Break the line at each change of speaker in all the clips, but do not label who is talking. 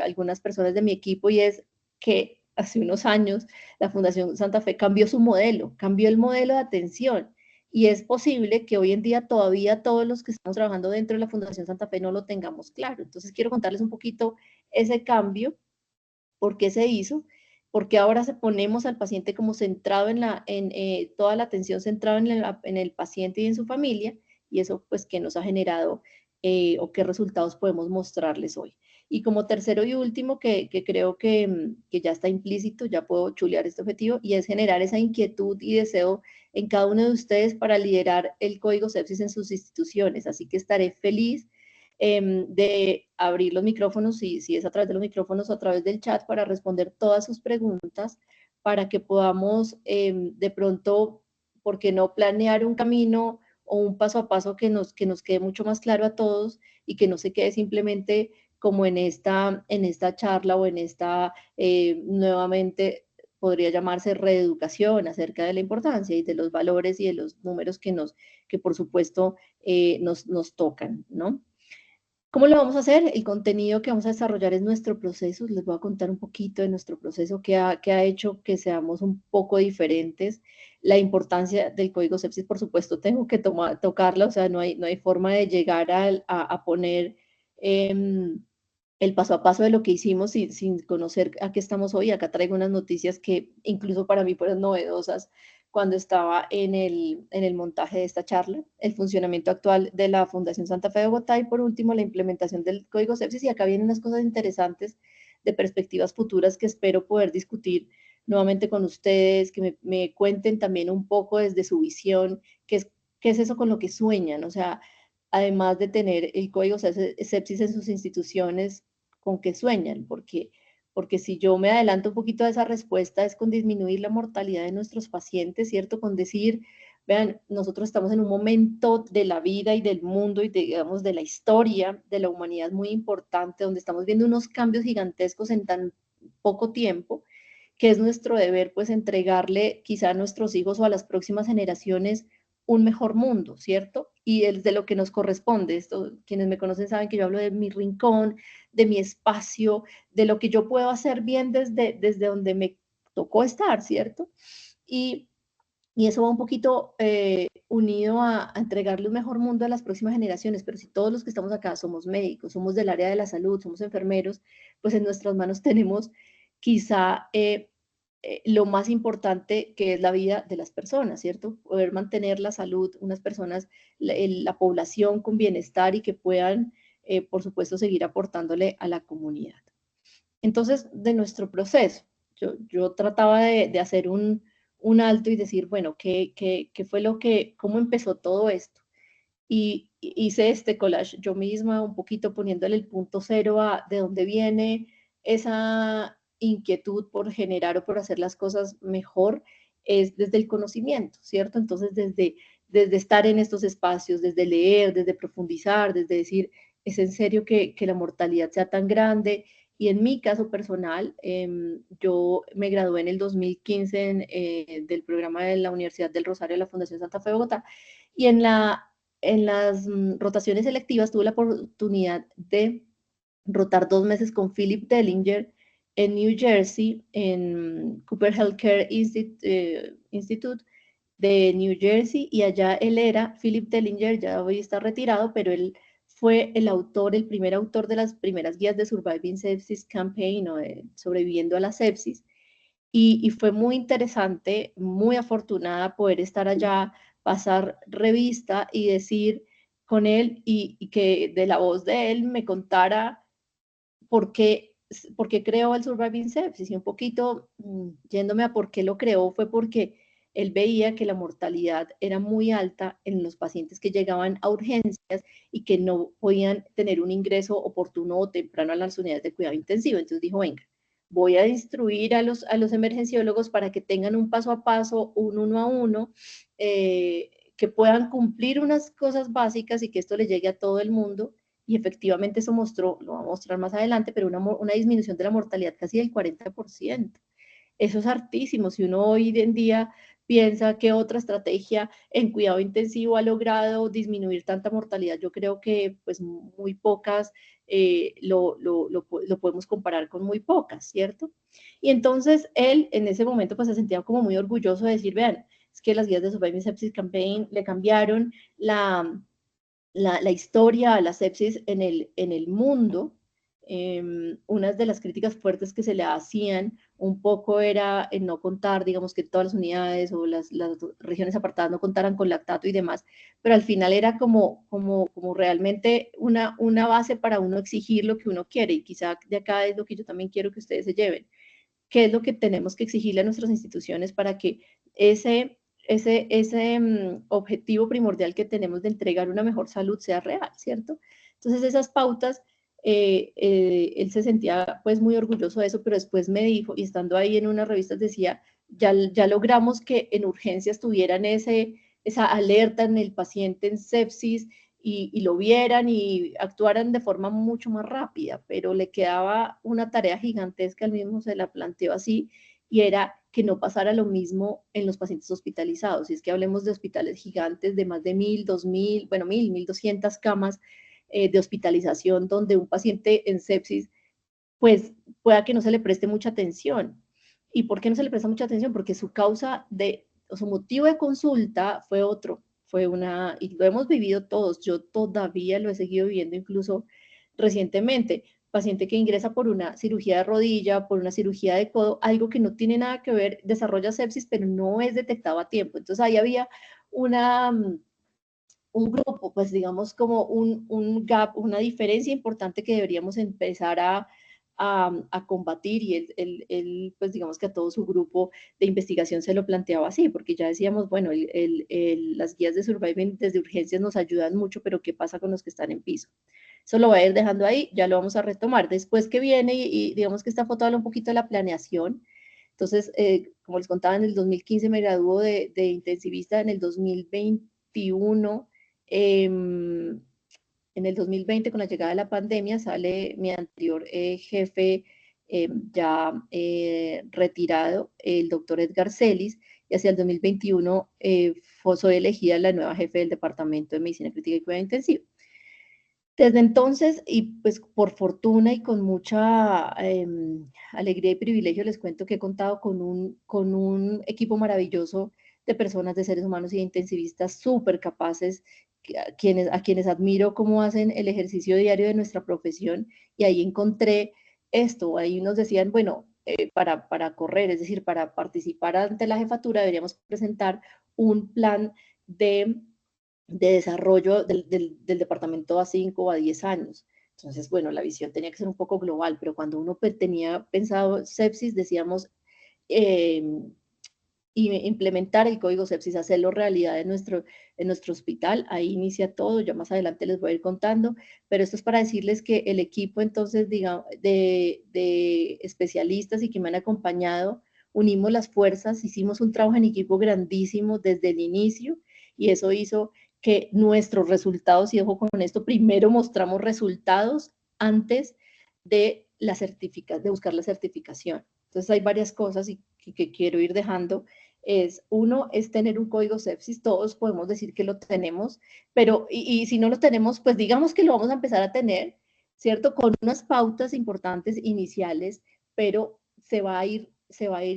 algunas personas de mi equipo, y es que hace unos años la Fundación Santa Fe cambió su modelo, cambió el modelo de atención, y es posible que hoy en día todavía todos los que estamos trabajando dentro de la Fundación Santa Fe no lo tengamos claro. Entonces quiero contarles un poquito ese cambio, por qué se hizo, porque ahora ponemos al paciente como centrado toda la atención centrada en el paciente y en su familia, y eso pues que nos ha generado o qué resultados podemos mostrarles hoy. Y como tercero y último, que creo que ya está implícito, ya puedo chulear este objetivo, y es generar esa inquietud y deseo en cada uno de ustedes para liderar el código sepsis en sus instituciones. Así que estaré feliz de abrir los micrófonos, si es a través de los micrófonos o a través del chat, para responder todas sus preguntas, para que podamos de pronto, ¿por qué no planear un camino o un paso a paso que nos quede mucho más claro a todos y que no se quede simplemente como en esta charla o en esta, nuevamente, podría llamarse reeducación acerca de la importancia y de los valores y de los números que por supuesto nos tocan, ¿no? ¿Cómo lo vamos a hacer? El contenido que vamos a desarrollar es nuestro proceso. Les voy a contar un poquito de nuestro proceso que ha hecho que seamos un poco diferentes. La importancia del código sepsis, por supuesto, tengo que tocarla, o sea, no hay forma de llegar a poner el paso a paso de lo que hicimos sin conocer a qué estamos hoy. Acá traigo unas noticias que incluso para mí fueron novedosas cuando estaba en el montaje de esta charla, el funcionamiento actual de la Fundación Santa Fe de Bogotá, y por último la implementación del Código Sepsis. Y acá vienen unas cosas interesantes de perspectivas futuras que espero poder discutir nuevamente con ustedes, que me cuenten también un poco desde su visión, qué es eso con lo que sueñan, o sea, además de tener el Código Sepsis en sus instituciones, con qué sueñan, porque si yo me adelanto un poquito a esa respuesta, es con disminuir la mortalidad de nuestros pacientes, ¿cierto? Con decir, vean, nosotros estamos en un momento de la vida y del mundo y digamos de la historia de la humanidad muy importante, donde estamos viendo unos cambios gigantescos en tan poco tiempo, que es nuestro deber pues entregarle quizá a nuestros hijos o a las próximas generaciones un mejor mundo, ¿cierto? Y es de lo que nos corresponde. Esto, quienes me conocen saben que yo hablo de mi rincón, de mi espacio, de lo que yo puedo hacer bien desde donde me tocó estar, ¿cierto? Y, y eso va un poquito unido a entregarle un mejor mundo a las próximas generaciones, pero si todos los que estamos acá somos médicos, somos del área de la salud, somos enfermeros, pues en nuestras manos tenemos quizá lo más importante, que es la vida de las personas, ¿cierto? Poder mantener la salud, unas personas, la población con bienestar, y que puedan, por supuesto, seguir aportándole a la comunidad. Entonces, de nuestro proceso, yo trataba de hacer un alto y decir, bueno, ¿qué fue cómo empezó todo esto? Y hice este collage yo misma, un poquito poniéndole el punto cero de dónde viene esa inquietud por generar o por hacer las cosas mejor, es desde el conocimiento, ¿cierto? Entonces, desde estar en estos espacios, desde leer, desde profundizar, desde decir, ¿es en serio que la mortalidad sea tan grande? Y en mi caso personal, yo me gradué en el 2015 del programa de la Universidad del Rosario de la Fundación Santa Fe de Bogotá, y en las rotaciones selectivas tuve la oportunidad de rotar 2 meses con Philip Dellinger en New Jersey, en Cooper Healthcare Institute de New Jersey, y allá él era, Philip Dellinger, ya hoy está retirado, pero él fue el autor, el primer autor de las primeras guías de Surviving Sepsis Campaign, o de sobreviviendo a la sepsis, y fue muy interesante, muy afortunada poder estar allá, pasar revista y decir con él, y que de la voz de él me contara por qué, por qué creó el Surviving Sepsis, y un poquito yéndome a por qué lo creó, fue porque él veía que la mortalidad era muy alta en los pacientes que llegaban a urgencias y que no podían tener un ingreso oportuno o temprano a las unidades de cuidado intensivo. Entonces dijo, venga, voy a instruir a los emergenciólogos para que tengan un paso a paso, un uno a uno, que puedan cumplir unas cosas básicas y que esto le llegue a todo el mundo. Y efectivamente eso mostró, lo va a mostrar más adelante, pero una disminución de la mortalidad casi del 40%. Eso es hartísimo. Si uno hoy en día piensa qué otra estrategia en cuidado intensivo ha logrado disminuir tanta mortalidad. Yo creo que pues muy pocas lo podemos comparar con muy pocas, ¿cierto? Y entonces él en ese momento pues se sentía como muy orgulloso de decir, vean, es que las guías de Surviving Sepsis Campaign le cambiaron la historia a la sepsis en el mundo. Una de las críticas fuertes que se le hacían un poco era en no contar, digamos que todas las unidades o las regiones apartadas no contaran con lactato y demás, pero al final era como realmente una base para uno exigir lo que uno quiere, y quizá de acá es lo que yo también quiero que ustedes se lleven. ¿Qué es lo que tenemos que exigirle a nuestras instituciones para que ese objetivo primordial que tenemos de entregar una mejor salud sea real, ¿cierto? Entonces esas pautas, él se sentía pues muy orgulloso de eso, pero después me dijo, y estando ahí en unas revistas decía, ya logramos que en urgencias tuvieran esa alerta en el paciente en sepsis, y lo vieran y actuaran de forma mucho más rápida, pero le quedaba una tarea gigantesca, él mismo se la planteó así, y era que no pasara lo mismo en los pacientes hospitalizados. Y es que hablemos de hospitales gigantes de más de 1.000, 2.000, bueno, 1.200 camas de hospitalización, donde un paciente en sepsis, pues pueda que no se le preste mucha atención. ¿Y por qué no se le presta mucha atención? Porque su causa o su motivo de consulta fue otro, y lo hemos vivido todos, yo todavía lo he seguido viviendo incluso recientemente, paciente que ingresa por una cirugía de rodilla, por una cirugía de codo, algo que no tiene nada que ver, desarrolla sepsis, pero no es detectado a tiempo. Entonces ahí había una, un grupo, pues digamos como un gap, una diferencia importante que deberíamos empezar a combatir, y él, pues digamos que a todo su grupo de investigación se lo planteaba así, porque ya decíamos, bueno, las guías de surviving desde urgencias nos ayudan mucho, pero ¿qué pasa con los que están en piso? Eso lo voy a ir dejando ahí, ya lo vamos a retomar. Después que viene, y digamos que esta foto habla un poquito de la planeación. Entonces, como les contaba, en el 2015 me graduó de intensivista, en el 2021 en el 2020, con la llegada de la pandemia, sale mi anterior jefe ya retirado, el doctor Edgar Celis, y hacia el 2021 soy elegida la nueva jefe del Departamento de Medicina Crítica y Cuidado Intensivo. Desde entonces, y pues por fortuna y con mucha alegría y privilegio, les cuento que he contado con un equipo maravilloso de personas, de seres humanos y de intensivistas súper capaces, a quienes admiro cómo hacen el ejercicio diario de nuestra profesión, y ahí encontré esto. Ahí nos decían, bueno, para correr, es decir, para participar ante la jefatura, deberíamos presentar un plan de desarrollo del departamento a 5 o a 10 años. Entonces, bueno, la visión tenía que ser un poco global, pero cuando uno tenía pensado sepsis, decíamos, eh, implementar el código sepsis, hacerlo realidad en nuestro hospital. Ahí inicia todo, ya más adelante les voy a ir contando, pero esto es para decirles que el equipo entonces, digamos, de especialistas y que me han acompañado, unimos las fuerzas, hicimos un trabajo en equipo grandísimo desde el inicio, y eso hizo que nuestros resultados, y ojo con esto, primero mostramos resultados antes de de buscar la certificación. Entonces hay varias cosas que quiero ir dejando. Uno es tener un código sepsis, todos podemos decir que lo tenemos, pero y si no lo tenemos, pues digamos que lo vamos a empezar a tener, ¿cierto? Con unas pautas importantes iniciales, pero se va a ir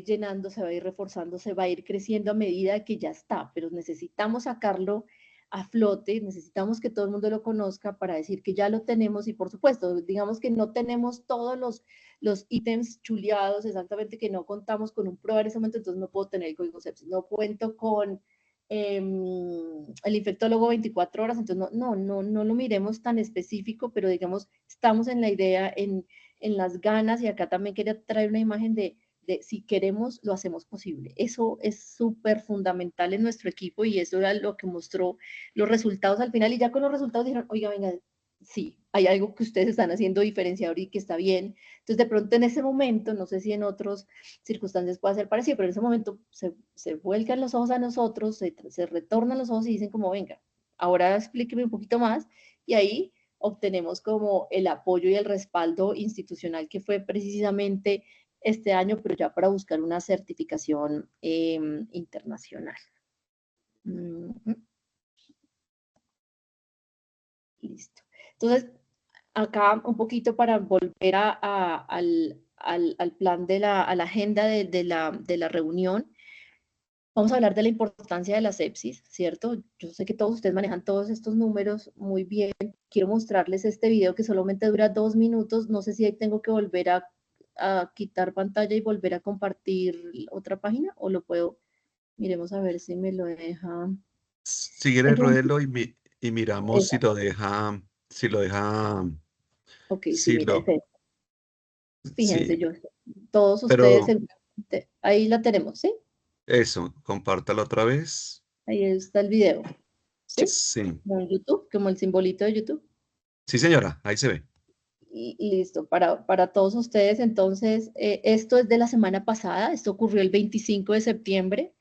llenando, se va a ir reforzando, se va a ir creciendo a medida que ya está, pero necesitamos sacarlo a flote, necesitamos que todo el mundo lo conozca para decir que ya lo tenemos. Y por supuesto, digamos que no tenemos todos los ítems chuleados, exactamente, que no contamos con un PROA en ese momento, entonces no puedo tener el código sepsis, no cuento con el infectólogo 24 horas, entonces no lo miremos tan específico, pero digamos, estamos en la idea, en las ganas, y acá también quería traer una imagen de si queremos, lo hacemos posible. Eso es súper fundamental en nuestro equipo, y eso era lo que mostró los resultados al final, y ya con los resultados dijeron, oiga, venga, sí, hay algo que ustedes están haciendo diferenciador y que está bien. Entonces, de pronto en ese momento, no sé si en otras circunstancias puede ser parecido, pero en ese momento se vuelcan los ojos a nosotros, se retornan los ojos y dicen como, venga, ahora explíqueme un poquito más, y ahí obtenemos como el apoyo y el respaldo institucional, que fue precisamente este año, pero ya para buscar una certificación internacional. Listo. Entonces, acá un poquito para volver al plan a la agenda de la reunión. Vamos a hablar de la importancia de la sepsis, ¿cierto? Yo sé que todos ustedes manejan todos estos números muy bien. Quiero mostrarles este video que solamente dura 2 minutos. No sé si ahí tengo que volver a quitar pantalla y volver a compartir otra página o lo puedo. Miremos a ver si me lo deja.
Si quieres, ruédelo y miramos si lo deja,
Ok, sí,
si
mire,
lo,
fíjense,
sí,
yo, todos ustedes,
pero
ahí la tenemos, ¿sí?
eso, compártalo otra vez.
Ahí está el video, ¿sí?
Sí,
Como en YouTube, como el simbolito de YouTube.
sí, señora, ahí se ve.
Y listo, para todos ustedes, entonces, esto es de la semana pasada, esto ocurrió el 25 de septiembre,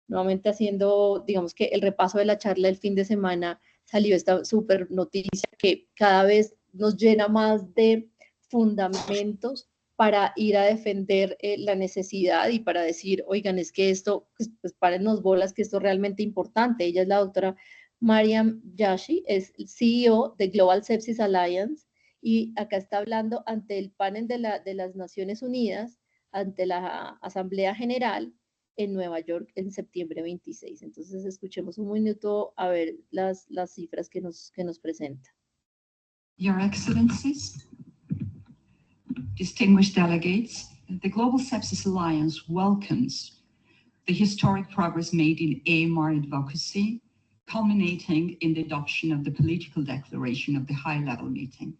nuevamente haciendo, digamos que el repaso de la charla del fin de semana, salió esta súper noticia que cada vez nos llena más de fundamentos para ir a defender la necesidad y para decir, oigan, es que esto, pues párennos bolas, que esto es realmente importante. Ella es la doctora Mariam Yashi, es CEO de Global Sepsis Alliance, y acá está hablando ante el panel de las Naciones Unidas, ante la Asamblea General en Nueva York en septiembre 26. Entonces escuchemos un minuto a ver las cifras que nos presenta.
Your Excellencies, distinguished delegates, the Global Sepsis Alliance welcomes the historic progress made in AMR advocacy, culminating in the adoption of the political declaration of the high-level meeting.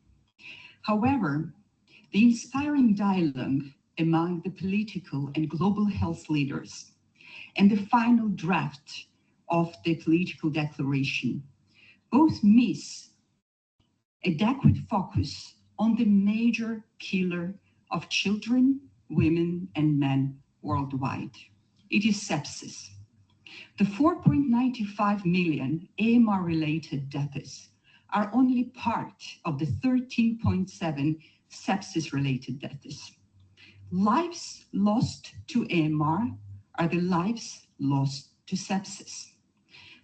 However, the inspiring dialogue among the political and global health leaders and the final draft of the political declaration both miss adequate focus on the major killer of children, women, and men worldwide. It is sepsis. The 4.95 million AMR-related deaths are only part of the 13.7 sepsis-related deaths. Lives lost to AMR are the lives lost to sepsis.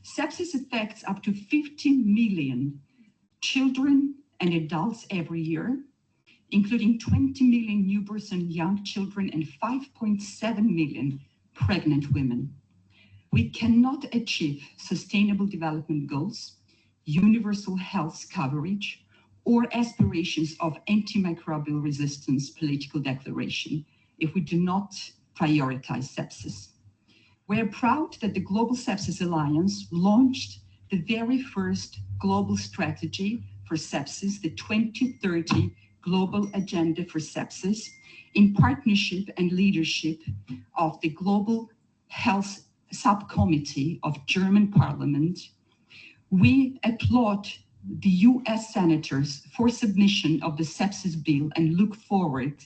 Sepsis affects up to 15 million children and adults every year, including 20 million newborns and young children and 5.7 million pregnant women. We cannot achieve sustainable development goals, universal health coverage, or aspirations of antimicrobial resistance political declaration if we do not prioritize sepsis. We are proud that the Global Sepsis Alliance launched the very first global strategy for sepsis, the 2030 Global Agenda for Sepsis, in partnership and leadership of the Global Health Subcommittee of German Parliament. We applaud the US senators for submission of the sepsis bill and look forward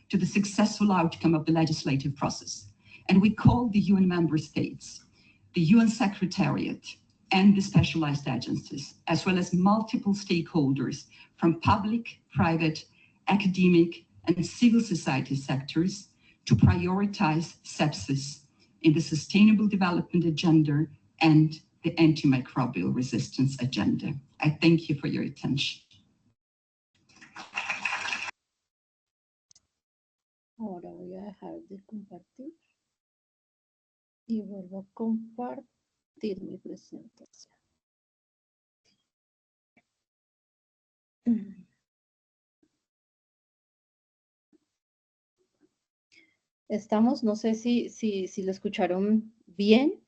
to the successful outcome of the legislative process. And we call the UN member states, the UN Secretariat, and the specialized agencies, as well as multiple stakeholders from public, private, academic, and civil society sectors to prioritize sepsis in the Sustainable Development Agenda and the Antimicrobial Resistance Agenda. I thank you for your attention.
Ahora voy a dejar de compartir y vuelvo a compartir mi presentación. Estamos, no sé si lo escucharon bien.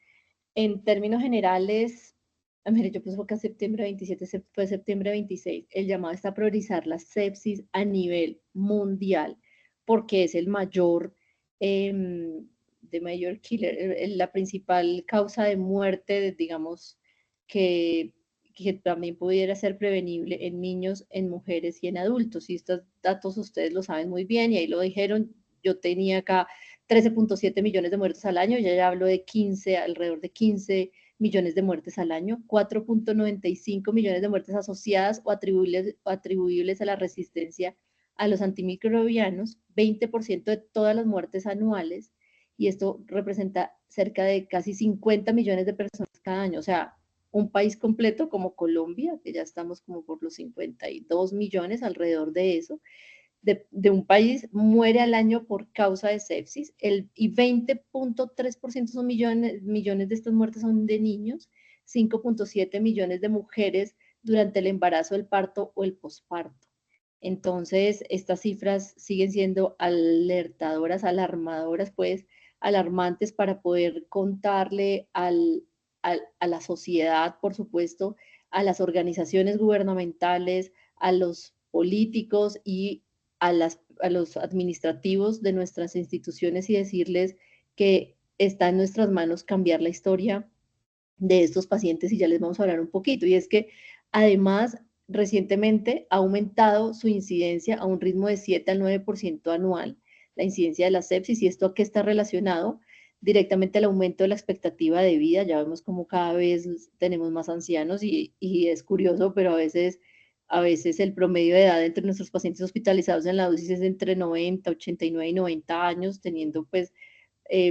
En términos generales, mire, yo pienso que septiembre 27 fue septiembre 26. El llamado está a priorizar la sepsis a nivel mundial porque es el mayor, the major killer, la principal causa de muerte, digamos, que también pudiera ser prevenible en niños, en mujeres y en adultos. Y estos datos ustedes lo saben muy bien y ahí lo dijeron. Yo tenía acá 13.7 millones de muertes al año, ya hablo de 15, alrededor de 15 millones de muertes al año, 4.95 millones de muertes asociadas o atribuibles a la resistencia a los antimicrobianos, 20% de todas las muertes anuales, y esto representa cerca de casi 50 millones de personas cada año, o sea, un país completo como Colombia, que ya estamos como por los 52 millones, alrededor de eso, de un país muere al año por causa de sepsis, y 20.3% son millones de estas muertes son de niños, 5.7 millones de mujeres durante el embarazo, el parto o el posparto. Entonces, estas cifras siguen siendo alertadoras, alarmadoras, pues, alarmantes para poder contarle a la sociedad, por supuesto, a las organizaciones gubernamentales, a los políticos y a los administrativos de nuestras instituciones y decirles que está en nuestras manos cambiar la historia de estos pacientes y ya les vamos a hablar un poquito. Y es que además recientemente ha aumentado su incidencia a un ritmo de 7 al 9% anual, la incidencia de la sepsis, y esto a qué está relacionado directamente al aumento de la expectativa de vida. Ya vemos como cada vez tenemos más ancianos y es curioso, pero a veces el promedio de edad entre nuestros pacientes hospitalizados en la UCI es entre 90, 89 y 90 años, teniendo pues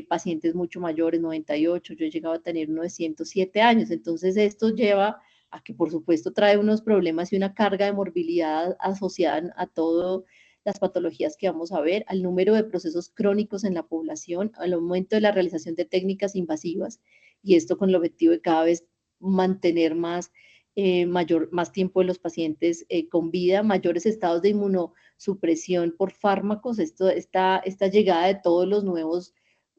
pacientes mucho mayores, 98, yo he llegado a tener uno de 107 años, entonces esto lleva a que por supuesto trae unos problemas y una carga de morbilidad asociada a todas las patologías que vamos a ver, al número de procesos crónicos en la población, al aumento de la realización de técnicas invasivas, y esto con el objetivo de cada vez mantener más tiempo de los pacientes con vida, mayores estados de inmunosupresión por fármacos, esta llegada de todos los nuevos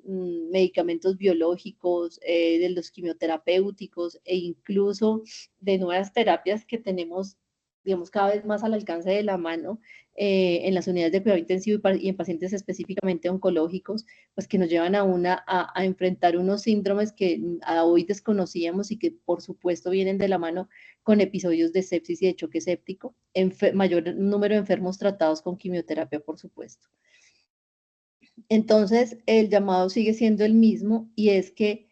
medicamentos biológicos, de los quimioterapéuticos e incluso de nuevas terapias que tenemos, digamos, cada vez más al alcance de la mano en las unidades de cuidado intensivo y en pacientes específicamente oncológicos, pues que nos llevan a enfrentar unos síndromes que a hoy desconocíamos y que por supuesto vienen de la mano con episodios de sepsis y de choque séptico, mayor número de enfermos tratados con quimioterapia, por supuesto. Entonces, el llamado sigue siendo el mismo y es que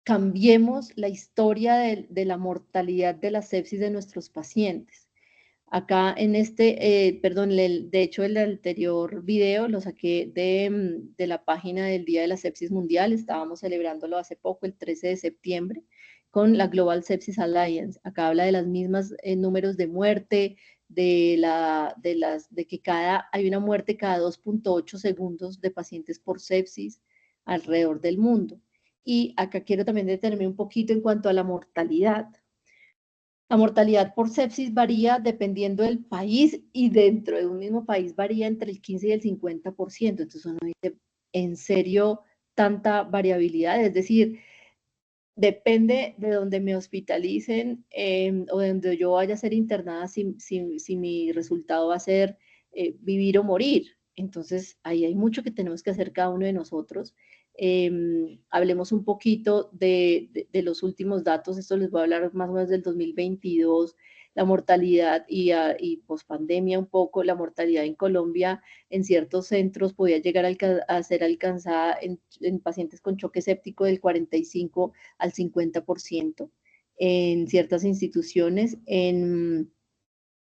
cambiemos la historia de la mortalidad de la sepsis de nuestros pacientes. Acá en de hecho el anterior video lo saqué de la página del Día de la Sepsis Mundial, estábamos celebrándolo hace poco, el 13 de septiembre, con la Global Sepsis Alliance. Acá habla de las mismas números de muerte, de que hay una muerte cada 2.8 segundos de pacientes por sepsis alrededor del mundo. Y acá quiero también detenerme un poquito en cuanto a la mortalidad. La mortalidad por sepsis varía dependiendo del país y dentro de un mismo país varía entre el 15 y el 50%. Entonces uno dice, ¿en serio tanta variabilidad? Es decir, depende de donde me hospitalicen o de donde yo vaya a ser internada si mi resultado va a ser vivir o morir. Entonces, ahí hay mucho que tenemos que hacer cada uno de nosotros. Hablemos un poquito de los últimos datos. Esto les voy a hablar más o menos del 2022, la mortalidad y pospandemia un poco. La mortalidad en Colombia en ciertos centros podía llegar a ser alcanzada en pacientes con choque séptico del 45 al 50% en ciertas instituciones.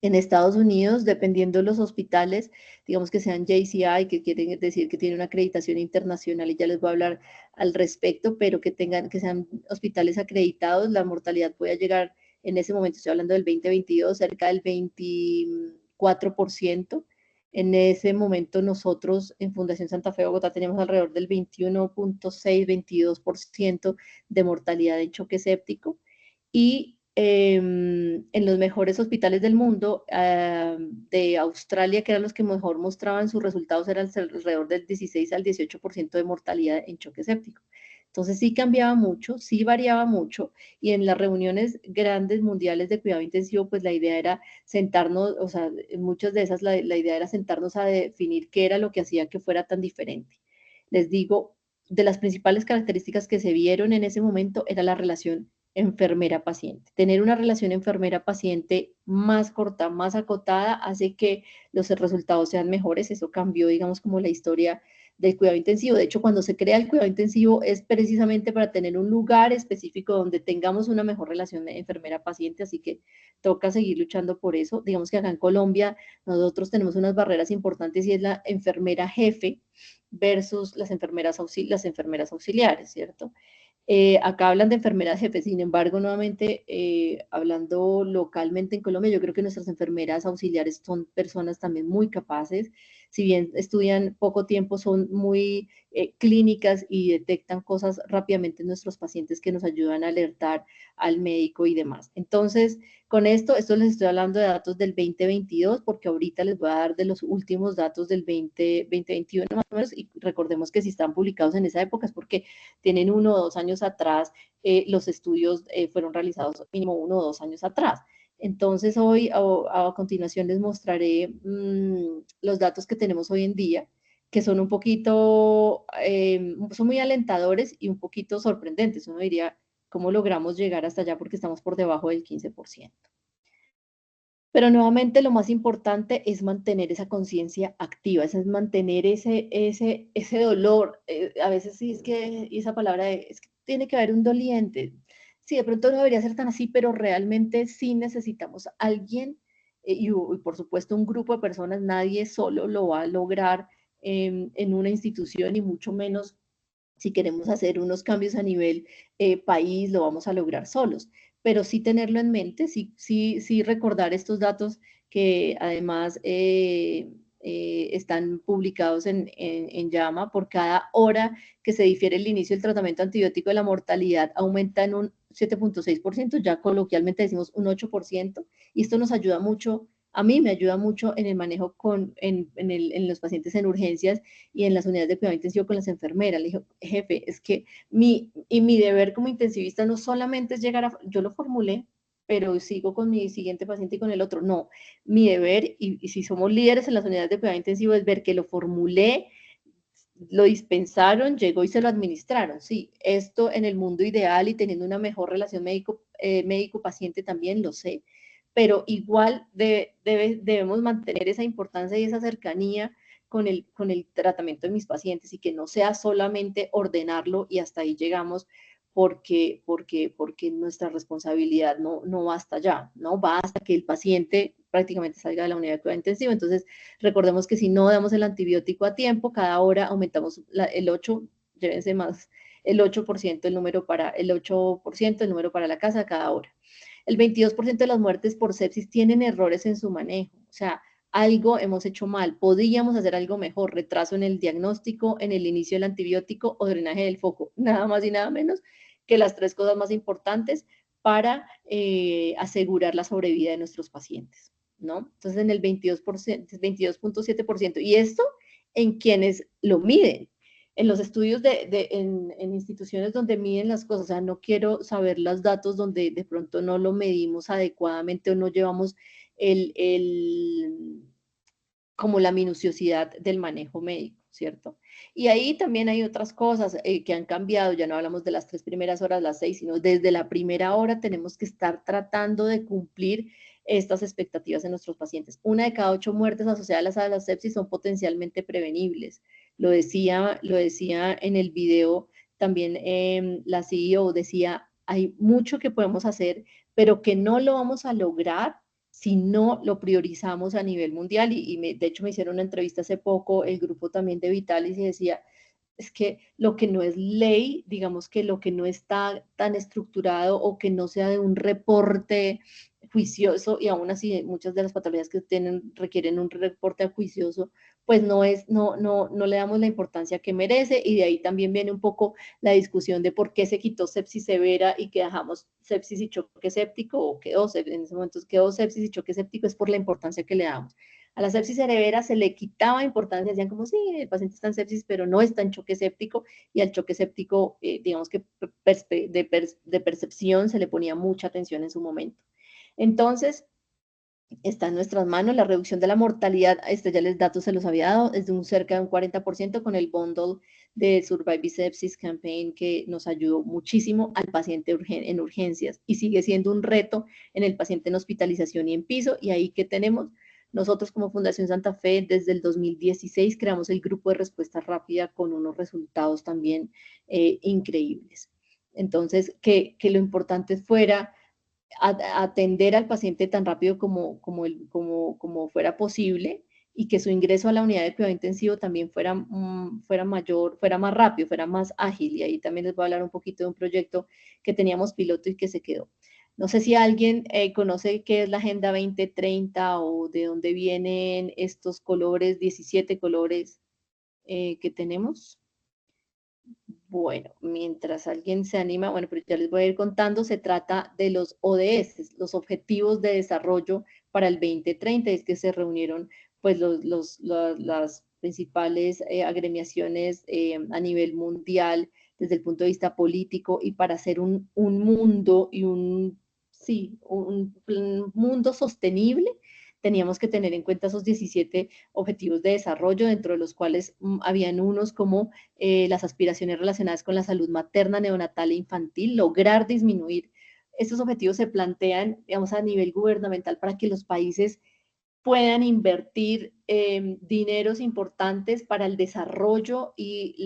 En Estados Unidos, dependiendo de los hospitales, digamos que sean JCI, que quieren decir que tiene una acreditación internacional, y ya les voy a hablar al respecto, pero que sean hospitales acreditados, la mortalidad puede llegar, en ese momento estoy hablando del 2022, cerca del 24%. En ese momento nosotros en Fundación Santa Fe Bogotá teníamos alrededor del 21.6, 22% de mortalidad en choque séptico, y en los mejores hospitales del mundo, de Australia, que eran los que mejor mostraban sus resultados, eran alrededor del 16 al 18% de mortalidad en choque séptico. Entonces sí cambiaba mucho, sí variaba mucho, y en las reuniones grandes mundiales de cuidado intensivo, pues la idea era sentarnos, o sea, en muchas de esas la idea era sentarnos a definir qué era lo que hacía que fuera tan diferente. Les digo, de las principales características que se vieron en ese momento era la relación enfermera-paciente. Tener una relación enfermera-paciente más corta, más acotada, hace que los resultados sean mejores. Eso cambió, digamos, como la historia del cuidado intensivo. De hecho, cuando se crea el cuidado intensivo es precisamente para tener un lugar específico donde tengamos una mejor relación de enfermera-paciente, así que toca seguir luchando por eso. Digamos que acá en Colombia nosotros tenemos unas barreras importantes y es la enfermera jefe versus las enfermeras auxiliares, ¿cierto? Acá hablan de enfermeras jefes, sin embargo, nuevamente, hablando localmente en Colombia, yo creo que nuestras enfermeras auxiliares son personas también muy capaces, si bien estudian poco tiempo, son muy clínicas y detectan cosas rápidamente en nuestros pacientes que nos ayudan a alertar al médico y demás. Entonces, con esto les estoy hablando de datos del 2022, porque ahorita les voy a dar de los últimos datos del 2021 más o menos, y recordemos que si están publicados en esa época es porque tienen 1 o 2 años atrás, los estudios fueron realizados mínimo 1 o 2 años atrás. Entonces hoy a continuación les mostraré los datos que tenemos hoy en día, que son un poquito, son muy alentadores y un poquito sorprendentes. Uno diría, ¿cómo logramos llegar hasta allá? Porque estamos por debajo del 15%. Pero nuevamente lo más importante es mantener esa conciencia activa, es mantener ese dolor. A veces sí es que, y esa palabra es que tiene que haber un doliente. Sí, de pronto no debería ser tan así, pero realmente sí necesitamos a alguien y por supuesto un grupo de personas, nadie solo lo va a lograr en una institución y mucho menos si queremos hacer unos cambios a nivel país, lo vamos a lograr solos, pero sí tenerlo en mente, sí recordar estos datos que además están publicados en JAMA. Por cada hora que se difiere el inicio del tratamiento antibiótico, la mortalidad aumenta en un 7.6%, ya coloquialmente decimos un 8%, y esto nos ayuda mucho. A mí me ayuda mucho en el manejo en los pacientes en urgencias y en las unidades de cuidado intensivo con las enfermeras. Le dije, jefe, es que mi deber como intensivista no solamente es llegar a, yo lo formulé, pero sigo con mi siguiente paciente y con el otro. No, mi deber, y si somos líderes en las unidades de cuidado intensivo, es ver que lo formulé, lo dispensaron, llegó y se lo administraron. Sí, esto en el mundo ideal y teniendo una mejor relación médico-paciente también lo sé, pero igual debemos mantener esa importancia y esa cercanía con el tratamiento de mis pacientes y que no sea solamente ordenarlo y hasta ahí llegamos porque nuestra responsabilidad no va hasta allá, no va hasta que el paciente prácticamente salga de la unidad de cuidado intensivo. Entonces, recordemos que si no damos el antibiótico a tiempo, cada hora aumentamos el 8, llévense más, el 8% el número para la casa cada hora. El 22% de las muertes por sepsis tienen errores en su manejo, o sea, algo hemos hecho mal, podríamos hacer algo mejor, retraso en el diagnóstico, en el inicio del antibiótico o drenaje del foco, nada más y nada menos que las 3 cosas más importantes para asegurar la sobrevida de nuestros pacientes, ¿no? Entonces, en el 22.7%, y esto en quienes lo miden, en los estudios en instituciones donde miden las cosas, o sea, no quiero saber los datos donde de pronto no lo medimos adecuadamente o no llevamos como la minuciosidad del manejo médico, ¿cierto? Y ahí también hay otras cosas que han cambiado, ya no hablamos de las 3 primeras horas, las 6, sino desde la primera hora tenemos que estar tratando de cumplir estas expectativas en nuestros pacientes. 1 de cada 8 muertes asociadas a la sepsis son potencialmente prevenibles. Lo decía en el video también la CEO, decía, hay mucho que podemos hacer, pero que no lo vamos a lograr si no lo priorizamos a nivel mundial. De hecho me hicieron una entrevista hace poco, el grupo también de Vitalis, y decía, es que lo que no es ley, digamos que lo que no está tan estructurado o que no sea de un reporte juicioso, y aún así muchas de las patologías que requieren un reporte juicioso, pues no le damos la importancia que merece, y de ahí también viene un poco la discusión de por qué se quitó sepsis severa y que dejamos sepsis y choque séptico, o en ese momento quedó sepsis y choque séptico, es por la importancia que le damos. A la sepsis severa se le quitaba importancia, decían como, sí, el paciente está en sepsis, pero no está en choque séptico, y al choque séptico, digamos que de percepción se le ponía mucha atención en su momento. Entonces, está en nuestras manos la reducción de la mortalidad, ya les datos se los había dado, es de cerca de un 40% con el bundle de Survive Sepsis Campaign, que nos ayudó muchísimo al paciente en urgencias, y sigue siendo un reto en el paciente en hospitalización y en piso. Y ahí que tenemos Nosotros como Fundación Santa Fe desde el 2016 creamos el grupo de respuesta rápida con unos resultados también increíbles. Entonces, que lo importante fuera atender al paciente tan rápido como fuera posible y que su ingreso a la unidad de cuidado intensivo también fuera mayor, fuera más rápido, fuera más ágil. Y ahí también les voy a hablar un poquito de un proyecto que teníamos piloto y que se quedó. No sé si alguien conoce qué es la Agenda 2030 o de dónde vienen estos colores, 17 colores que tenemos. Bueno, mientras alguien se anima, bueno, pero ya les voy a ir contando, se trata de los ODS, los Objetivos de Desarrollo para el 2030, es que se reunieron pues las principales agremiaciones a nivel mundial desde el punto de vista político y para hacer un mundo y un mundo sostenible teníamos que tener en cuenta esos 17 objetivos de desarrollo, dentro de los cuales habían unos como las aspiraciones relacionadas con la salud materna, neonatal e infantil, lograr disminuir. Estos objetivos se plantean, digamos, a nivel gubernamental para que los países puedan invertir dineros importantes para el desarrollo y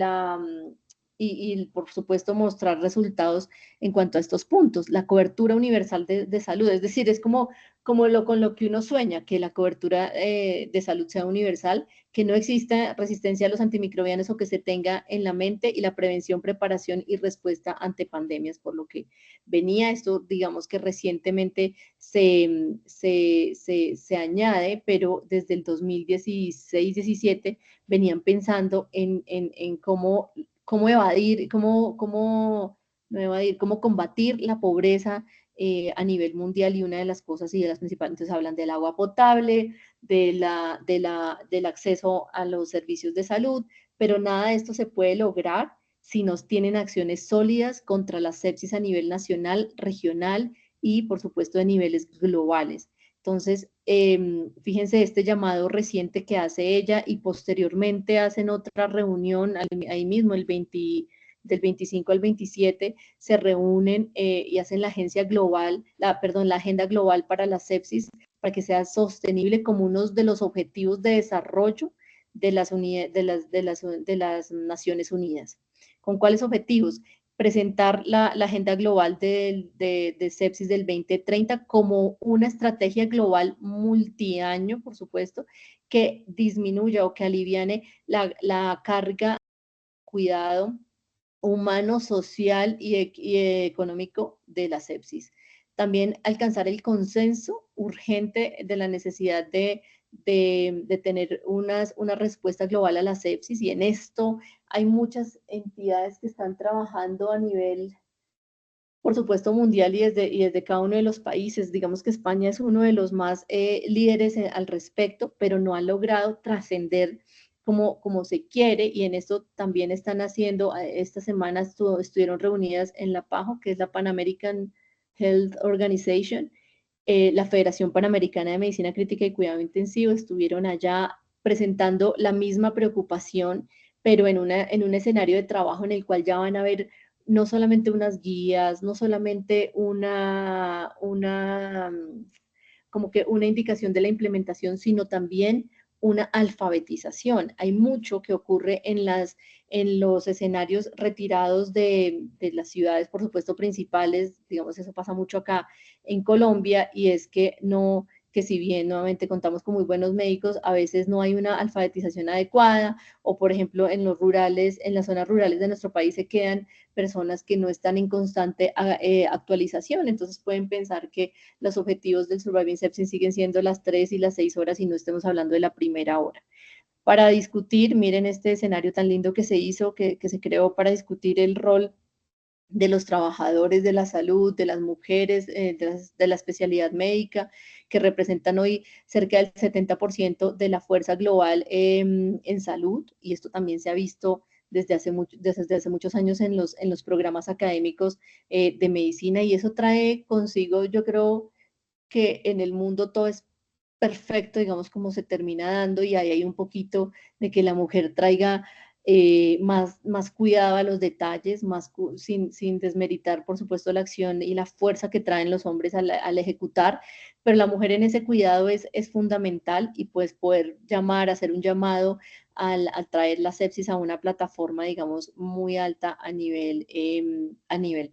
por supuesto mostrar resultados en cuanto a estos puntos. La cobertura universal de salud, es decir, es como con lo que uno sueña, que la cobertura de salud sea universal, que no exista resistencia a los antimicrobianos o que se tenga en la mente, y la prevención, preparación y respuesta ante pandemias, por lo que venía esto, digamos que recientemente se añade, pero desde el 2016-17 venían pensando en cómo evadir, cómo combatir la pobreza a nivel mundial, y una de las cosas y de las principales, entonces hablan del agua potable, del acceso a los servicios de salud, pero nada de esto se puede lograr si no tienen acciones sólidas contra la sepsis a nivel nacional, regional y por supuesto de niveles globales. Entonces, fíjense este llamado reciente que hace ella, y posteriormente hacen otra reunión ahí mismo del 25 al 27, se reúnen y hacen la agenda global para la sepsis, para que sea sostenible como uno de los objetivos de desarrollo de las Naciones Unidas. ¿Con cuáles objetivos? Presentar la agenda global de sepsis del 2030 como una estrategia global multiaño, por supuesto, que disminuya o que aliviane la carga de cuidado humano, social y económico de la sepsis. También alcanzar el consenso urgente de la necesidad de tener una respuesta global a la sepsis, y en esto hay muchas entidades que están trabajando a nivel, por supuesto, mundial, y desde cada uno de los países. Digamos que España es uno de los más líderes al respecto, pero no ha logrado trascender como se quiere, y en esto también están haciendo, esta semana estuvieron reunidas en la PAHO, que es la Pan American Health Organization, la Federación Panamericana de Medicina Crítica y Cuidado Intensivo, estuvieron allá presentando la misma preocupación, pero en un escenario de trabajo en el cual ya van a ver no solamente unas guías, no solamente como que una indicación de la implementación, sino también una alfabetización. Hay mucho que ocurre en los escenarios retirados de las ciudades, por supuesto, principales. Digamos, eso pasa mucho acá en Colombia, y es que si bien nuevamente contamos con muy buenos médicos, a veces no hay una alfabetización adecuada, o por ejemplo en las zonas rurales de nuestro país se quedan personas que no están en constante actualización, entonces pueden pensar que los objetivos del Surviving Sepsis siguen siendo las 3 y las 6 horas y no estemos hablando de la primera hora. Para discutir, miren este escenario tan lindo que se hizo, que se creó para discutir el rol de los trabajadores de la salud, de las mujeres, de la especialidad médica, que representan hoy cerca del 70% de la fuerza global en salud, y esto también se ha visto desde hace muchos años en los programas académicos de medicina, y eso trae consigo, yo creo, que en el mundo todo es perfecto, digamos, como se termina dando, y ahí hay un poquito de que la mujer traiga más cuidado a los detalles, sin desmeritar, por supuesto, la acción y la fuerza que traen los hombres al ejecutar, pero la mujer en ese cuidado es fundamental, y pues poder hacer un llamado al traer la sepsis a una plataforma, digamos, muy alta a nivel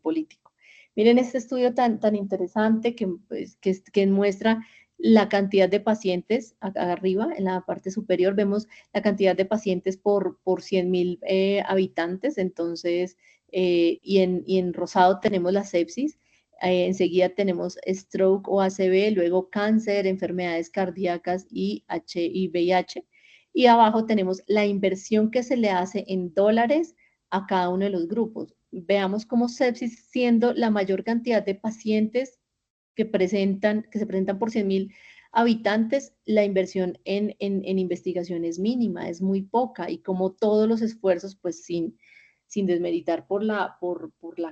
político. Miren este estudio tan interesante pues, que muestra la cantidad de pacientes. Acá arriba, en la parte superior, vemos la cantidad de pacientes por 100.000 habitantes. Entonces, y en rosado tenemos la sepsis. Enseguida tenemos stroke o ACV, luego cáncer, enfermedades cardíacas y VIH. Y abajo tenemos la inversión que se le hace en dólares a cada uno de los grupos. Veamos cómo sepsis, siendo la mayor cantidad de pacientes que se presentan por 100.000 habitantes, la inversión en investigación es mínima, es muy poca, y como todos los esfuerzos, pues sin desmeritar por la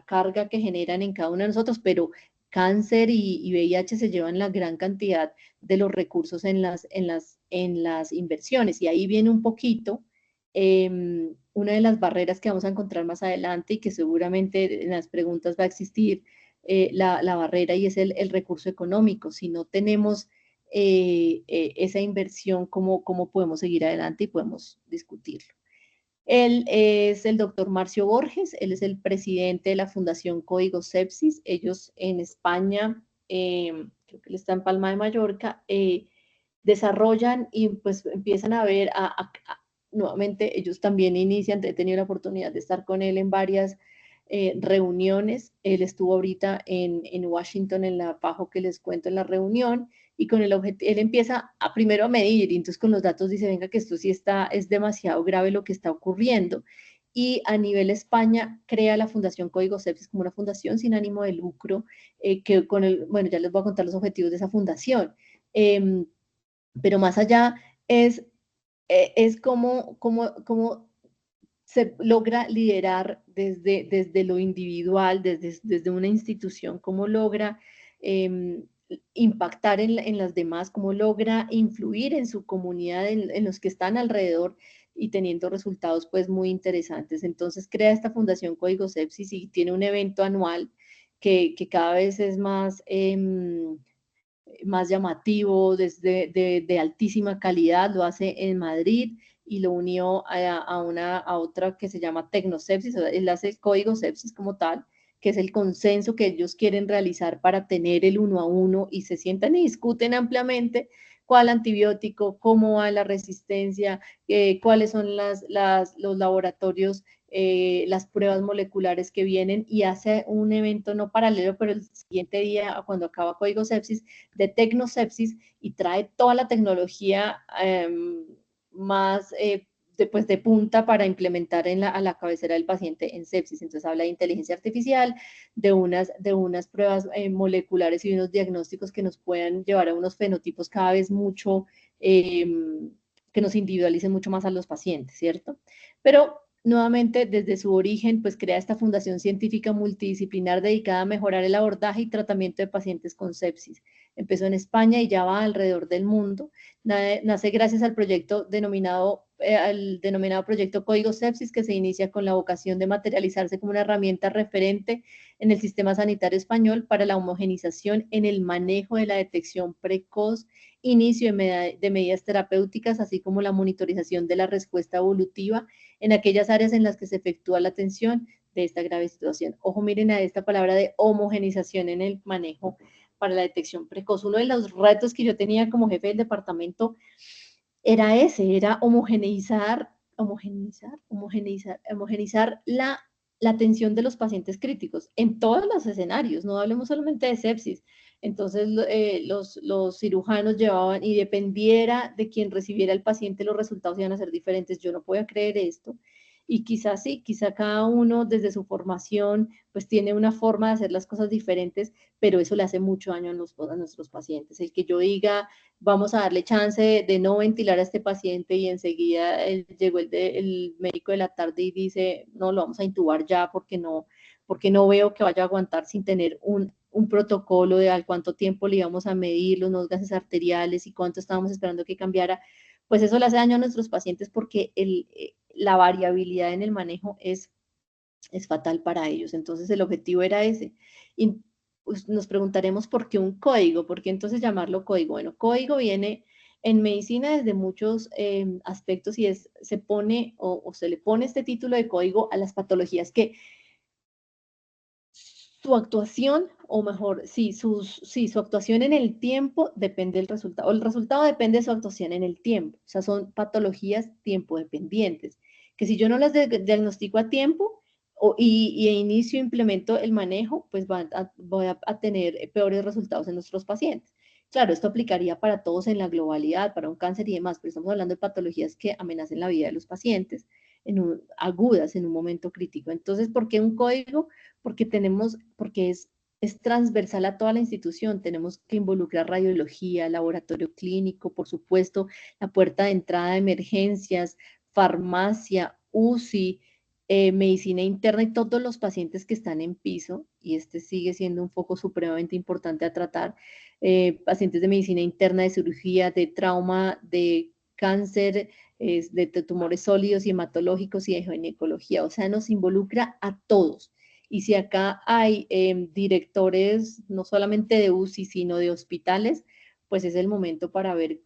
carga que generan en cada uno de nosotros, pero cáncer y VIH se llevan la gran cantidad de los recursos en las inversiones. Y ahí viene un poquito una de las barreras que vamos a encontrar más adelante, y que seguramente en las preguntas va a existir la barrera, y es el recurso económico. Si no tenemos esa inversión, ¿cómo podemos seguir adelante? Y podemos discutirlo. Él es el doctor Marcio Borges, él es el presidente de la Fundación Código Sepsis. Ellos en España, creo que él está en Palma de Mallorca, desarrollan y pues empiezan a ver, nuevamente ellos también inician. He tenido la oportunidad de estar con él en varias reuniones. Él estuvo ahorita en Washington, en la PAHO que les cuento, en la reunión, y con el objetivo, él empieza primero a medir, y entonces con los datos dice, venga, que esto sí es demasiado grave lo que está ocurriendo. Y a nivel España crea la Fundación Código Sepsis como una fundación sin ánimo de lucro, bueno, ya les voy a contar los objetivos de esa fundación. Pero más allá es cómo se logra liderar desde lo individual, desde una institución, cómo logra impactar en las demás, cómo logra influir en su comunidad, en los que están alrededor, y teniendo resultados pues muy interesantes. Entonces crea esta Fundación Código Sepsis y tiene un evento anual que cada vez es más llamativo, de altísima calidad. Lo hace en Madrid y lo unió a otra que se llama Tecnosepsis. Él hace el Código Sepsis como tal, que es el consenso que ellos quieren realizar para tener el 1 a 1, y se sientan y discuten ampliamente cuál antibiótico, cómo va la resistencia, cuáles son los laboratorios, las pruebas moleculares que vienen, y hace un evento no paralelo, pero el siguiente día, cuando acaba Código Sepsis, de Tecnosepsis, y trae toda la tecnología más de punta para implementar a la cabecera del paciente en sepsis. Entonces habla de inteligencia artificial, de unas pruebas moleculares y unos diagnósticos que nos puedan llevar a unos fenotipos cada vez mucho, que nos individualicen mucho más a los pacientes, ¿cierto? Pero nuevamente, desde su origen, pues crea esta fundación científica multidisciplinar dedicada a mejorar el abordaje y tratamiento de pacientes con sepsis. Empezó en España y ya va alrededor del mundo. Nace gracias al proyecto denominado Proyecto Código Sepsis, que se inicia con la vocación de materializarse como una herramienta referente en el sistema sanitario español para la homogenización en el manejo de la detección precoz, inicio de medidas terapéuticas, así como la monitorización de la respuesta evolutiva en aquellas áreas en las que se efectúa la atención de esta grave situación. Ojo, miren a esta palabra de homogenización en el manejo para la detección precoz. Uno de los retos que yo tenía como jefe del departamento era homogeneizar la atención de los pacientes críticos en todos los escenarios. No hablemos solamente de sepsis. Entonces los cirujanos llevaban, y dependiera de quien recibiera el paciente, los resultados iban a ser diferentes. Yo no podía creer esto. Y quizás sí, quizá cada uno desde su formación pues tiene una forma de hacer las cosas diferentes, pero eso le hace mucho daño a nuestros pacientes. El que yo diga, vamos a darle chance de no ventilar a este paciente, y enseguida llegó el médico de la tarde y dice, no, lo vamos a intubar ya porque no veo que vaya a aguantar, sin tener un protocolo de al cuánto tiempo le íbamos a medir los gases arteriales y cuánto estábamos esperando que cambiara. Pues eso le hace daño a nuestros pacientes, porque la variabilidad en el manejo es fatal para ellos. Entonces el objetivo era ese. Y pues, nos preguntaremos por qué un código, por qué entonces llamarlo código. Bueno, código viene en medicina desde muchos aspectos y se pone o se le pone este título de código a las patologías que su actuación, o mejor, sí, su actuación en el tiempo depende del resultado, o el resultado depende de su actuación en el tiempo. O sea, son patologías tiempo dependientes, que si yo no las diagnostico a tiempo y inicio, implemento el manejo, pues voy a tener peores resultados en nuestros pacientes. Claro, esto aplicaría para todos en la globalidad, para un cáncer y demás, pero estamos hablando de patologías que amenacen la vida de los pacientes, agudas en un momento crítico. Entonces, ¿por qué un código? Porque es transversal a toda la institución. Tenemos que involucrar radiología, laboratorio clínico, por supuesto, la puerta de entrada de emergencias, farmacia, UCI, medicina interna y todos los pacientes que están en piso, y este sigue siendo un foco supremamente importante a tratar, pacientes de medicina interna, de cirugía, de trauma, de cáncer, de tumores sólidos y hematológicos y de ginecología. O sea, nos involucra a todos. Y si acá hay directores no solamente de UCI, sino de hospitales, pues es el momento para ver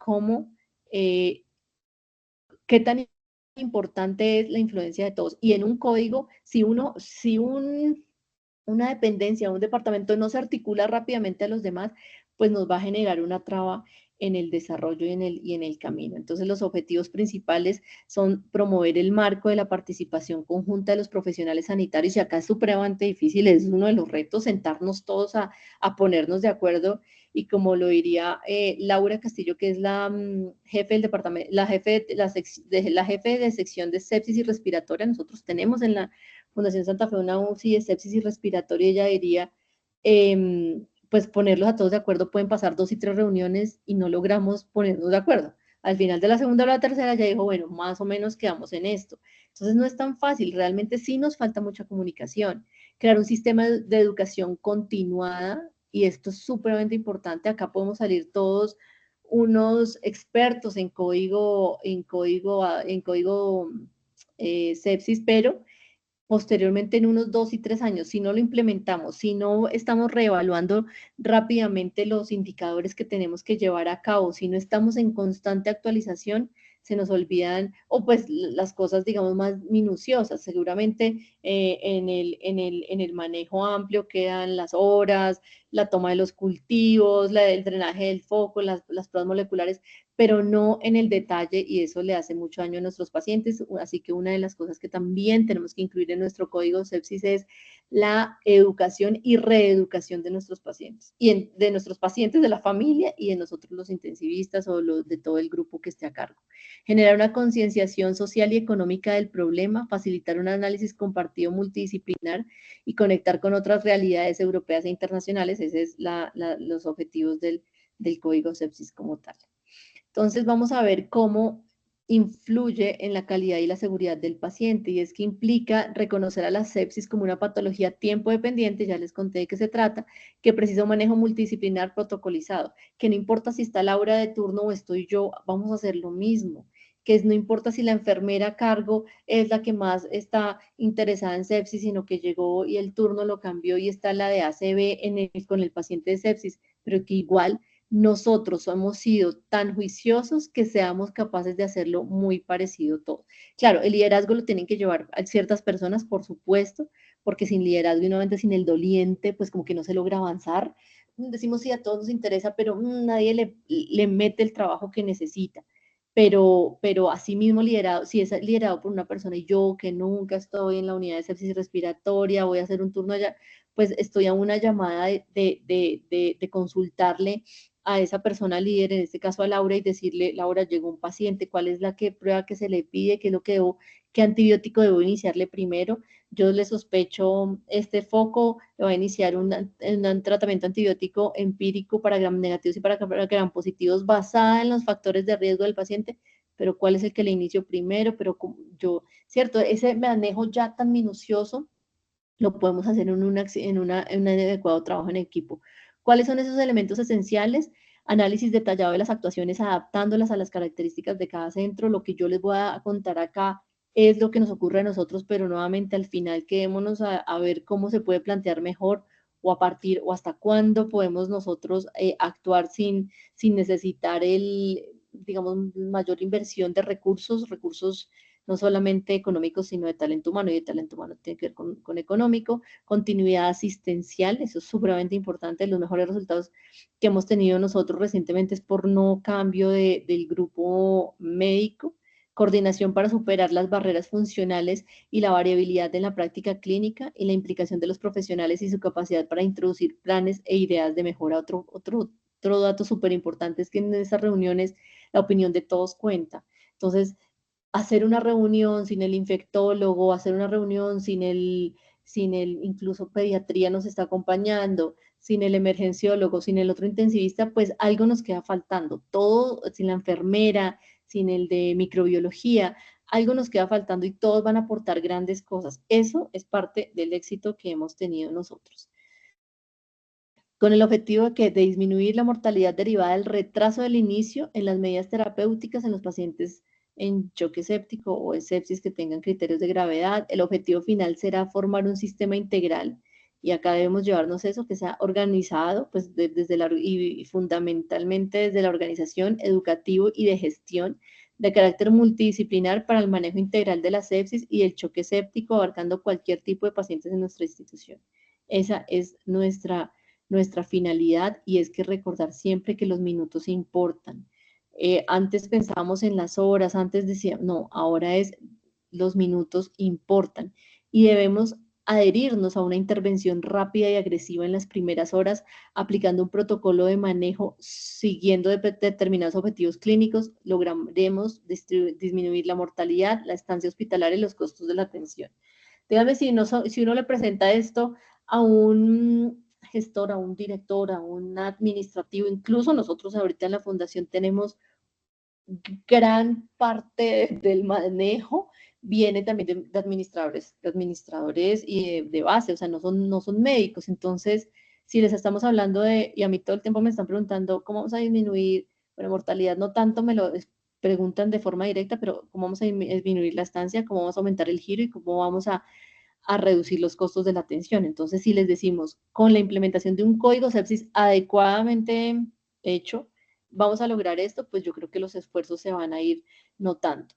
qué tan importante es la influencia de todos. Y en un código, si una dependencia, un departamento no se articula rápidamente a los demás, pues nos va a generar una traba en el desarrollo y en el camino. Entonces, los objetivos principales son promover el marco de la participación conjunta de los profesionales sanitarios, y acá es supremamente difícil, es uno de los retos, sentarnos todos a ponernos de acuerdo, y como lo diría Laura Castillo, que es la jefe del departamento, la jefe de sección de sepsis y respiratoria. Nosotros tenemos en la Fundación Santa Fe una UCI de sepsis y respiratoria, y ella diría, pues ponerlos a todos de acuerdo, pueden pasar 2 y 3 reuniones y no logramos ponernos de acuerdo. Al final de la segunda o la tercera ya dijo, bueno, más o menos quedamos en esto. Entonces no es tan fácil, realmente sí nos falta mucha comunicación. Crear un sistema de educación continuada, y esto es supremamente importante. Acá podemos salir todos unos expertos en código sepsis, pero posteriormente en unos 2 y 3 años, si no lo implementamos, si no estamos reevaluando rápidamente los indicadores que tenemos que llevar a cabo, si no estamos en constante actualización, se nos olvidan, o pues las cosas, digamos, más minuciosas. Seguramente en el manejo amplio quedan las horas, la toma de los cultivos, el drenaje del foco, las pruebas moleculares, pero no en el detalle, y eso le hace mucho daño a nuestros pacientes. Así que una de las cosas que también tenemos que incluir en nuestro código sepsis es la educación y reeducación de nuestros pacientes, y de nuestros pacientes, de la familia y de nosotros los intensivistas o de todo el grupo que esté a cargo. Generar una concienciación social y económica del problema, facilitar un análisis compartido multidisciplinar y conectar con otras realidades europeas e internacionales. Esos son los objetivos del código sepsis como tal. Entonces vamos a ver cómo influye en la calidad y la seguridad del paciente, y es que implica reconocer a la sepsis como una patología tiempo dependiente, ya les conté de qué se trata, que precisa un manejo multidisciplinar protocolizado, que no importa si está Laura de turno o estoy yo, vamos a hacer lo mismo, que no importa si la enfermera a cargo es la que más está interesada en sepsis, sino que llegó y el turno lo cambió y está la de ACV con el paciente de sepsis, pero que igual nosotros hemos sido tan juiciosos que seamos capaces de hacerlo muy parecido todo. Claro, el liderazgo lo tienen que llevar a ciertas personas, por supuesto, porque sin liderazgo y nuevamente sin el doliente, pues como que no se logra avanzar. Decimos sí, a todos nos interesa, pero nadie le mete el trabajo que necesita. Pero así mismo liderado, si es liderado por una persona, y yo que nunca estoy en la unidad de sepsis respiratoria, voy a hacer un turno allá, pues estoy a una llamada de consultarle a esa persona líder, en este caso a Laura, y decirle, Laura, llegó un paciente, ¿cuál es la prueba que se le pide? ¿Qué es lo que qué antibiótico debo iniciarle primero? Yo le sospecho este foco, le voy a iniciar un tratamiento antibiótico empírico para gram negativos y para gram positivos basada en los factores de riesgo del paciente, pero ¿cuál es el que le inicio primero? Pero yo, ¿cierto? Ese manejo ya tan minucioso lo podemos hacer en un adecuado trabajo en equipo. ¿Cuáles son esos elementos esenciales? Análisis detallado de las actuaciones, adaptándolas a las características de cada centro. Lo que yo les voy a contar acá es lo que nos ocurre a nosotros, pero nuevamente al final quedémonos a ver cómo se puede plantear mejor o a partir o hasta cuándo podemos nosotros actuar sin necesitar digamos, mayor inversión de recursos no solamente económicos, sino de talento humano, y de talento humano tiene que ver con económico, continuidad asistencial, eso es supremamente importante. Los mejores resultados que hemos tenido nosotros recientemente es por no cambio del grupo médico, coordinación para superar las barreras funcionales y la variabilidad en la práctica clínica, y la implicación de los profesionales y su capacidad para introducir planes e ideas de mejora. Otro dato súper importante es que en esas reuniones la opinión de todos cuenta. Entonces, hacer una reunión sin el infectólogo, hacer una reunión sin incluso pediatría nos está acompañando, sin el emergenciólogo, sin el otro intensivista, pues algo nos queda faltando. Todo, sin la enfermera, sin el de microbiología, algo nos queda faltando y todos van a aportar grandes cosas. Eso es parte del éxito que hemos tenido nosotros. Con el objetivo de disminuir la mortalidad derivada del retraso del inicio en las medidas terapéuticas en los pacientes en choque séptico o en sepsis que tengan criterios de gravedad. El objetivo final será formar un sistema integral, y acá debemos llevarnos eso, que sea organizado, pues y fundamentalmente desde la organización, educativo y de gestión, de carácter multidisciplinar para el manejo integral de la sepsis y el choque séptico, abarcando cualquier tipo de pacientes en nuestra institución. Esa es nuestra finalidad, y es que recordar siempre que los minutos importan. Antes pensábamos en las horas, antes decíamos, no, ahora es los minutos importan, y debemos adherirnos a una intervención rápida y agresiva en las primeras horas, aplicando un protocolo de manejo, siguiendo determinados objetivos clínicos, lograremos disminuir la mortalidad, la estancia hospitalaria y los costos de la atención. Dígame si uno le presenta esto a un gestor, a un director, a un administrativo, incluso nosotros ahorita en la fundación tenemos gran parte del manejo viene también de administradores y de base, o sea, no son médicos. Entonces, si les estamos hablando y a mí todo el tiempo me están preguntando cómo vamos a disminuir, bueno, mortalidad no tanto me lo preguntan de forma directa, pero cómo vamos a disminuir la estancia, cómo vamos a aumentar el giro y cómo vamos a reducir los costos de la atención. Entonces, si les decimos, con la implementación de un código sepsis adecuadamente hecho, vamos a lograr esto, pues yo creo que los esfuerzos se van a ir notando.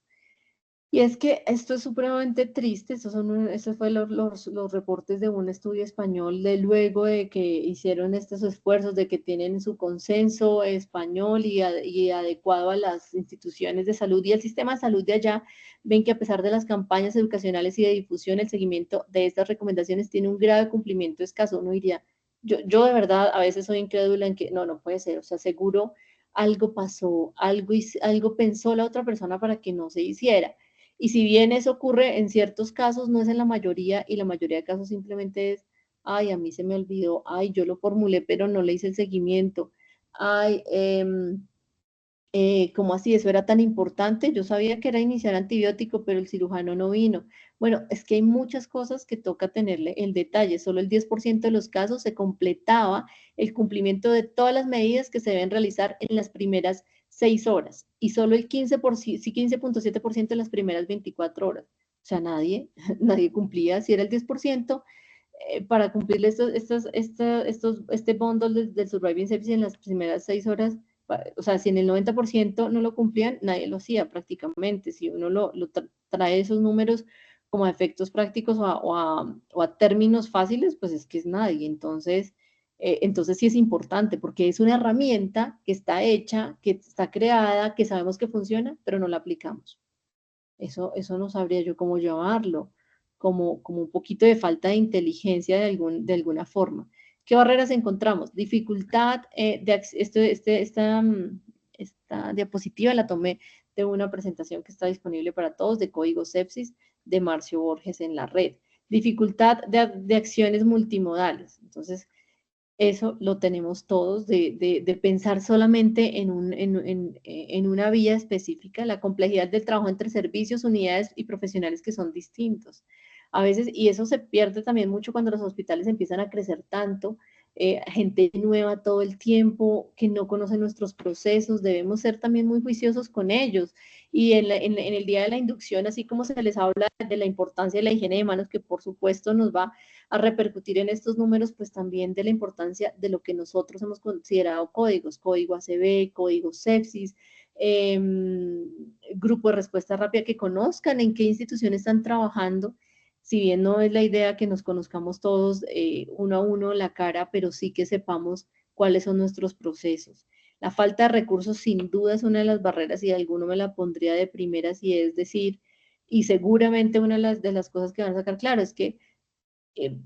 Y es que esto es supremamente triste. Estos fueron los reportes de un estudio español de luego de que hicieron estos esfuerzos, de que tienen su consenso español y adecuado a las instituciones de salud y el sistema de salud de allá. Ven que a pesar de las campañas educacionales y de difusión, el seguimiento de estas recomendaciones tiene un grave cumplimiento escaso. Uno diría, yo de verdad a veces soy incrédula en que no puede ser, o sea, seguro algo pasó, algo pensó la otra persona para que no se hiciera. Y si bien eso ocurre en ciertos casos, no es en la mayoría, y la mayoría de casos simplemente es, ay, a mí se me olvidó, ay, yo lo formulé, pero no le hice el seguimiento, ay, ¿cómo así? Eso era tan importante, yo sabía que era iniciar antibiótico, pero el cirujano no vino. Bueno, es que hay muchas cosas que toca tenerle el detalle. Solo el 10% de los casos se completaba el cumplimiento de todas las medidas que se deben realizar en las primeras 6 horas, y solo el 15.7% en las primeras 24 horas. O sea, nadie cumplía. Si era el 10%, para cumplir este bundle del Surviving Sepsis en las primeras 6 horas, o sea, si en el 90% no lo cumplían, nadie lo hacía prácticamente. Si uno trae esos números como a efectos prácticos o a términos fáciles, pues es que es nadie. Entonces sí es importante, porque es una herramienta que está hecha, que está creada, que sabemos que funciona, pero no la aplicamos. Eso no sabría yo cómo llamarlo, como un poquito de falta de inteligencia de alguna forma. ¿Qué barreras encontramos? Dificultad esta diapositiva la tomé de una presentación que está disponible para todos de Código Sepsis de Marcio Borges en la red. Dificultad de acciones multimodales. Entonces, eso lo tenemos todos, de pensar solamente en una vía específica, la complejidad del trabajo entre servicios, unidades y profesionales que son distintos. A veces, y eso se pierde también mucho cuando los hospitales empiezan a crecer tanto, gente nueva todo el tiempo, que no conoce nuestros procesos, debemos ser también muy juiciosos con ellos. Y en el día de la inducción, así como se les habla de la importancia de la higiene de manos, que por supuesto nos va a repercutir en estos números, pues también de la importancia de lo que nosotros hemos considerado códigos, código ACB, código sepsis, grupo de respuesta rápida, que conozcan en qué instituciones están trabajando, si bien no es la idea que nos conozcamos todos uno a uno la cara, pero sí que sepamos cuáles son nuestros procesos. La falta de recursos sin duda es una de las barreras y alguno me la pondría de primeras, y es decir, y seguramente una de las cosas que van a sacar claro es que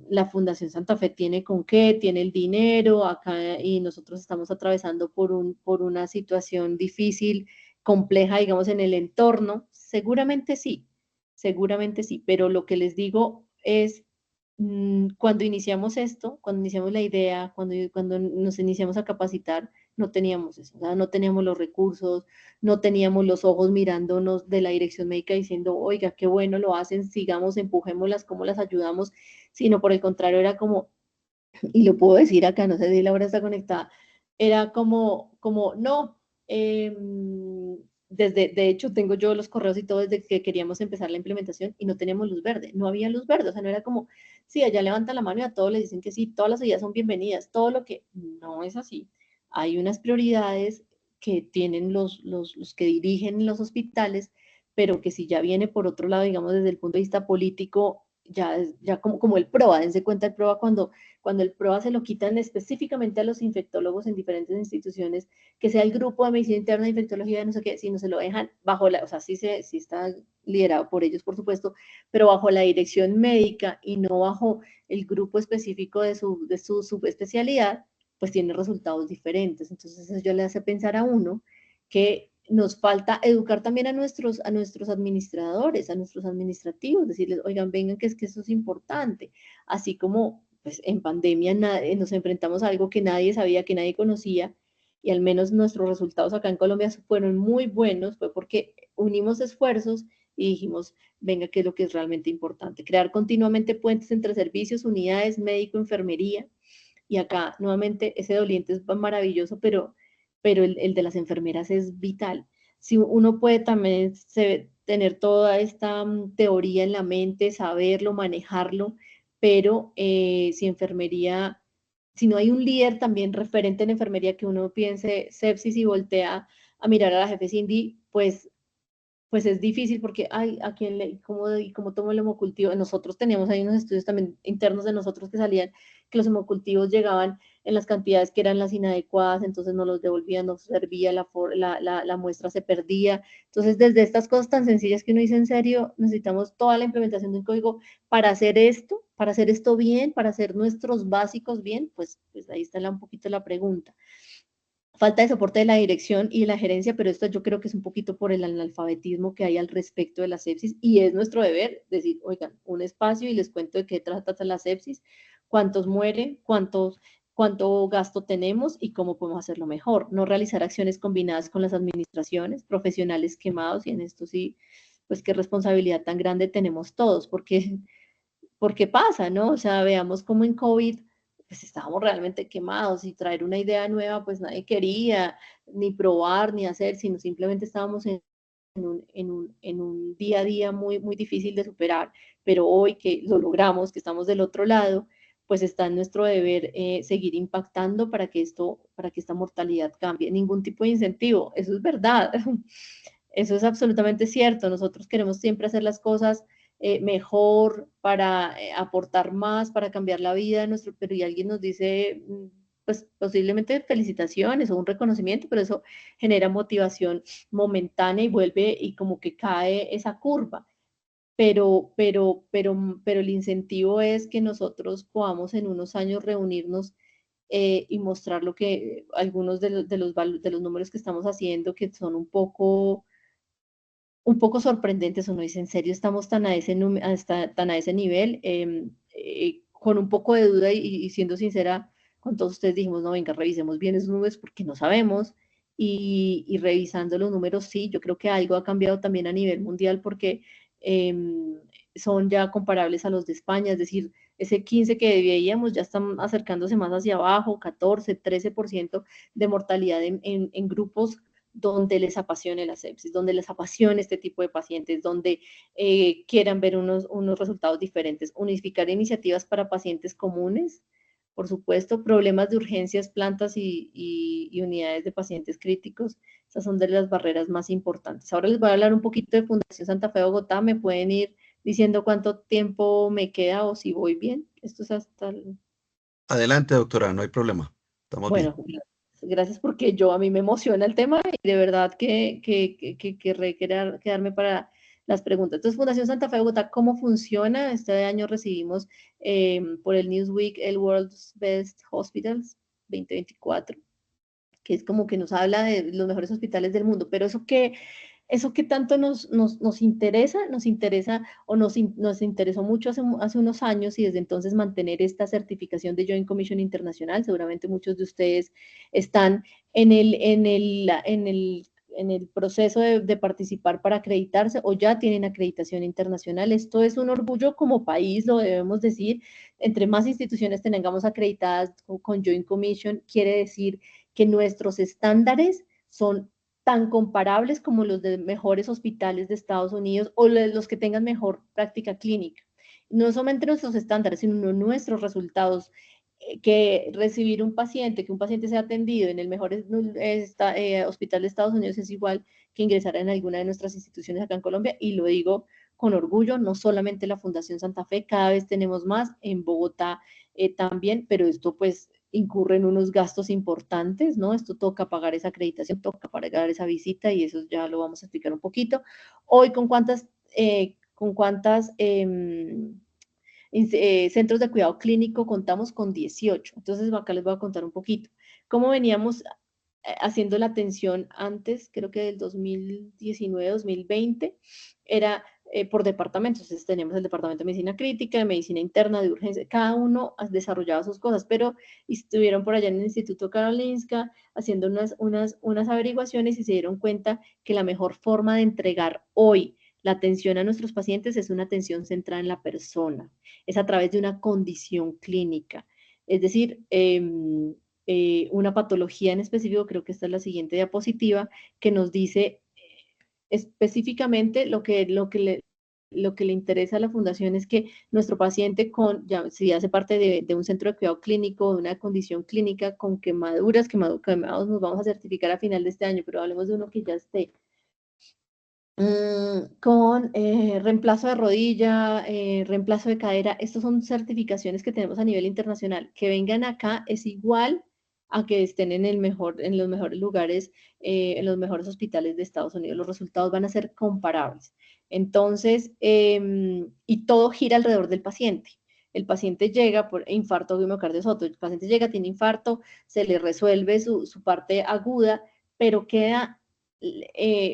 la Fundación Santa Fe tiene con qué, tiene el dinero acá, y nosotros estamos atravesando por una situación difícil, compleja, digamos, en el entorno. Seguramente sí, pero lo que les digo es, cuando iniciamos esto, cuando iniciamos la idea, cuando nos iniciamos a capacitar, no teníamos eso, o sea, no teníamos los recursos, no teníamos los ojos mirándonos de la dirección médica diciendo, oiga, qué bueno lo hacen, sigamos, empujémoslas, cómo las ayudamos, sino por el contrario era como, y lo puedo decir acá, no sé si Laura está conectada, era como no, de hecho tengo yo los correos y todo desde que queríamos empezar la implementación y no teníamos luz verde, no había luz verde, o sea, no era como, sí, allá levanta la mano y a todos les dicen que sí, todas las ideas son bienvenidas, todo lo que no es así. Hay unas prioridades que tienen los que dirigen los hospitales, pero que si ya viene por otro lado, digamos, desde el punto de vista político, ya como el PROA, dense cuenta el PROA cuando el PROA se lo quitan específicamente a los infectólogos en diferentes instituciones, que sea el grupo de medicina interna de infectología, no sé qué, si no se lo dejan bajo o sea, sí está liderado por ellos, por supuesto, pero bajo la dirección médica y no bajo el grupo específico de su subespecialidad, pues tiene resultados diferentes. Entonces eso yo le hace pensar a uno que nos falta educar también a nuestros administradores, a nuestros administrativos, decirles, oigan, vengan, que es que eso es importante. Así como pues, en pandemia nos enfrentamos a algo que nadie sabía, que nadie conocía, y al menos nuestros resultados acá en Colombia fueron muy buenos, fue porque unimos esfuerzos y dijimos, venga, ¿qué es lo que es realmente importante? Crear continuamente puentes entre servicios, unidades, médico, enfermería, y acá nuevamente ese doliente es maravilloso, pero el de las enfermeras es vital. Si uno puede también tener toda esta teoría en la mente, saberlo, manejarlo, pero si no hay un líder también referente en enfermería, que uno piense sepsis y voltea a mirar a la jefe Cindy, pues es difícil porque, ay, ¿a quién cómo tomo el hemocultivo? Nosotros teníamos ahí unos estudios también internos de nosotros que salían, que los hemocultivos llegaban en las cantidades que eran las inadecuadas, entonces no los devolvían, no servía, la muestra se perdía. Entonces, desde estas cosas tan sencillas que uno dice, en serio, necesitamos toda la implementación de un código para hacer esto bien, para hacer nuestros básicos bien, pues ahí está un poquito la pregunta. Falta de soporte de la dirección y de la gerencia, pero esto yo creo que es un poquito por el analfabetismo que hay al respecto de la sepsis, y es nuestro deber decir, oigan, un espacio y les cuento de qué trata la sepsis, cuántos mueren, cuánto gasto tenemos y cómo podemos hacerlo mejor. No realizar acciones combinadas con las administraciones, profesionales quemados, y en esto sí, pues qué responsabilidad tan grande tenemos todos, porque pasa, ¿no? O sea, veamos cómo en COVID pues estábamos realmente quemados, y traer una idea nueva pues nadie quería ni probar ni hacer, sino simplemente estábamos en un día a día muy difícil de superar, pero hoy que lo logramos, que estamos del otro lado, pues está en nuestro deber seguir impactando para que esta mortalidad cambie. Ningún tipo de incentivo, eso es verdad, eso es absolutamente cierto. Nosotros queremos siempre hacer las cosas mejor, para aportar más, para cambiar la vida de nuestro, pero y alguien nos dice, pues posiblemente felicitaciones o un reconocimiento, pero eso genera motivación momentánea y vuelve y como que cae esa curva. Pero el incentivo es que nosotros podamos en unos años reunirnos y mostrar lo que algunos de los números que estamos haciendo, que son un poco sorprendentes. Uno dice, ¿en serio estamos tan a ese nivel? Con un poco de duda y siendo sincera con todos ustedes, dijimos, no, venga, revisemos bien esos números porque no sabemos, y revisando los números, sí, yo creo que algo ha cambiado también a nivel mundial, porque son ya comparables a los de España, es decir, ese 15 que veíamos ya están acercándose más hacia abajo, 14, 13% de mortalidad en grupos donde les apasione la sepsis, donde les apasione este tipo de pacientes, donde quieran ver unos resultados diferentes. Unificar iniciativas para pacientes comunes, por supuesto, problemas de urgencias, plantas y unidades de pacientes críticos. Esas son de las barreras más importantes. Ahora les voy a hablar un poquito de Fundación Santa Fe de Bogotá. Me pueden ir diciendo cuánto tiempo me queda o si voy bien. Esto es hasta el...
Adelante, doctora, no hay problema. Estamos bien.
Bueno, gracias porque a mí me emociona el tema y de verdad que querré quedarme para las preguntas. Entonces, Fundación Santa Fe de Bogotá, ¿cómo funciona? Este año recibimos por el Newsweek el World's Best Hospitals 2024, que es como que nos habla de los mejores hospitales del mundo, pero eso que tanto nos interesa o nos interesó mucho hace unos años y desde entonces mantener esta certificación de Joint Commission Internacional. Seguramente muchos de ustedes están en el proceso de participar para acreditarse o ya tienen acreditación internacional. Esto es un orgullo como país, lo debemos decir. Entre más instituciones tengamos acreditadas con Joint Commission, quiere decir que nuestros estándares son tan comparables como los de mejores hospitales de Estados Unidos o los que tengan mejor práctica clínica. No solamente nuestros estándares, sino nuestros resultados. Que recibir que un paciente sea atendido en el mejor hospital de Estados Unidos es igual que ingresar en alguna de nuestras instituciones acá en Colombia, y lo digo con orgullo, no solamente la Fundación Santa Fe, cada vez tenemos más, en Bogotá también, pero esto pues incurre en unos gastos importantes, ¿no? Esto toca pagar esa acreditación, toca pagar esa visita y eso ya lo vamos a explicar un poquito. Hoy, ¿con cuántas centros de cuidado clínico contamos? Con 18. Entonces, acá les voy a contar un poquito. ¿Cómo veníamos haciendo la atención antes? Creo que del 2019, 2020, era por departamentos. Entonces teníamos el departamento de medicina crítica, de medicina interna, de urgencia, cada uno desarrollaba sus cosas, pero estuvieron por allá en el Instituto Karolinska haciendo unas averiguaciones y se dieron cuenta que la mejor forma de entregar hoy la atención a nuestros pacientes es una atención centrada en la persona, es a través de una condición clínica, es decir, una patología en específico. Creo que esta es la siguiente diapositiva, que nos dice específicamente lo que le interesa a la fundación es que nuestro paciente si hace parte de un centro de cuidado clínico, de una condición clínica con quemaduras nos vamos a certificar a final de este año, pero hablemos de uno que ya esté con reemplazo de rodilla, reemplazo de cadera. Estas son certificaciones que tenemos a nivel internacional. Que vengan acá es igual a que estén en los mejores lugares, en los mejores hospitales de Estados Unidos. Los resultados van a ser comparables. Entonces, y todo gira alrededor del paciente. El paciente llega por infarto de miocardio soto, el paciente llega, tiene infarto, se le resuelve su parte aguda, pero queda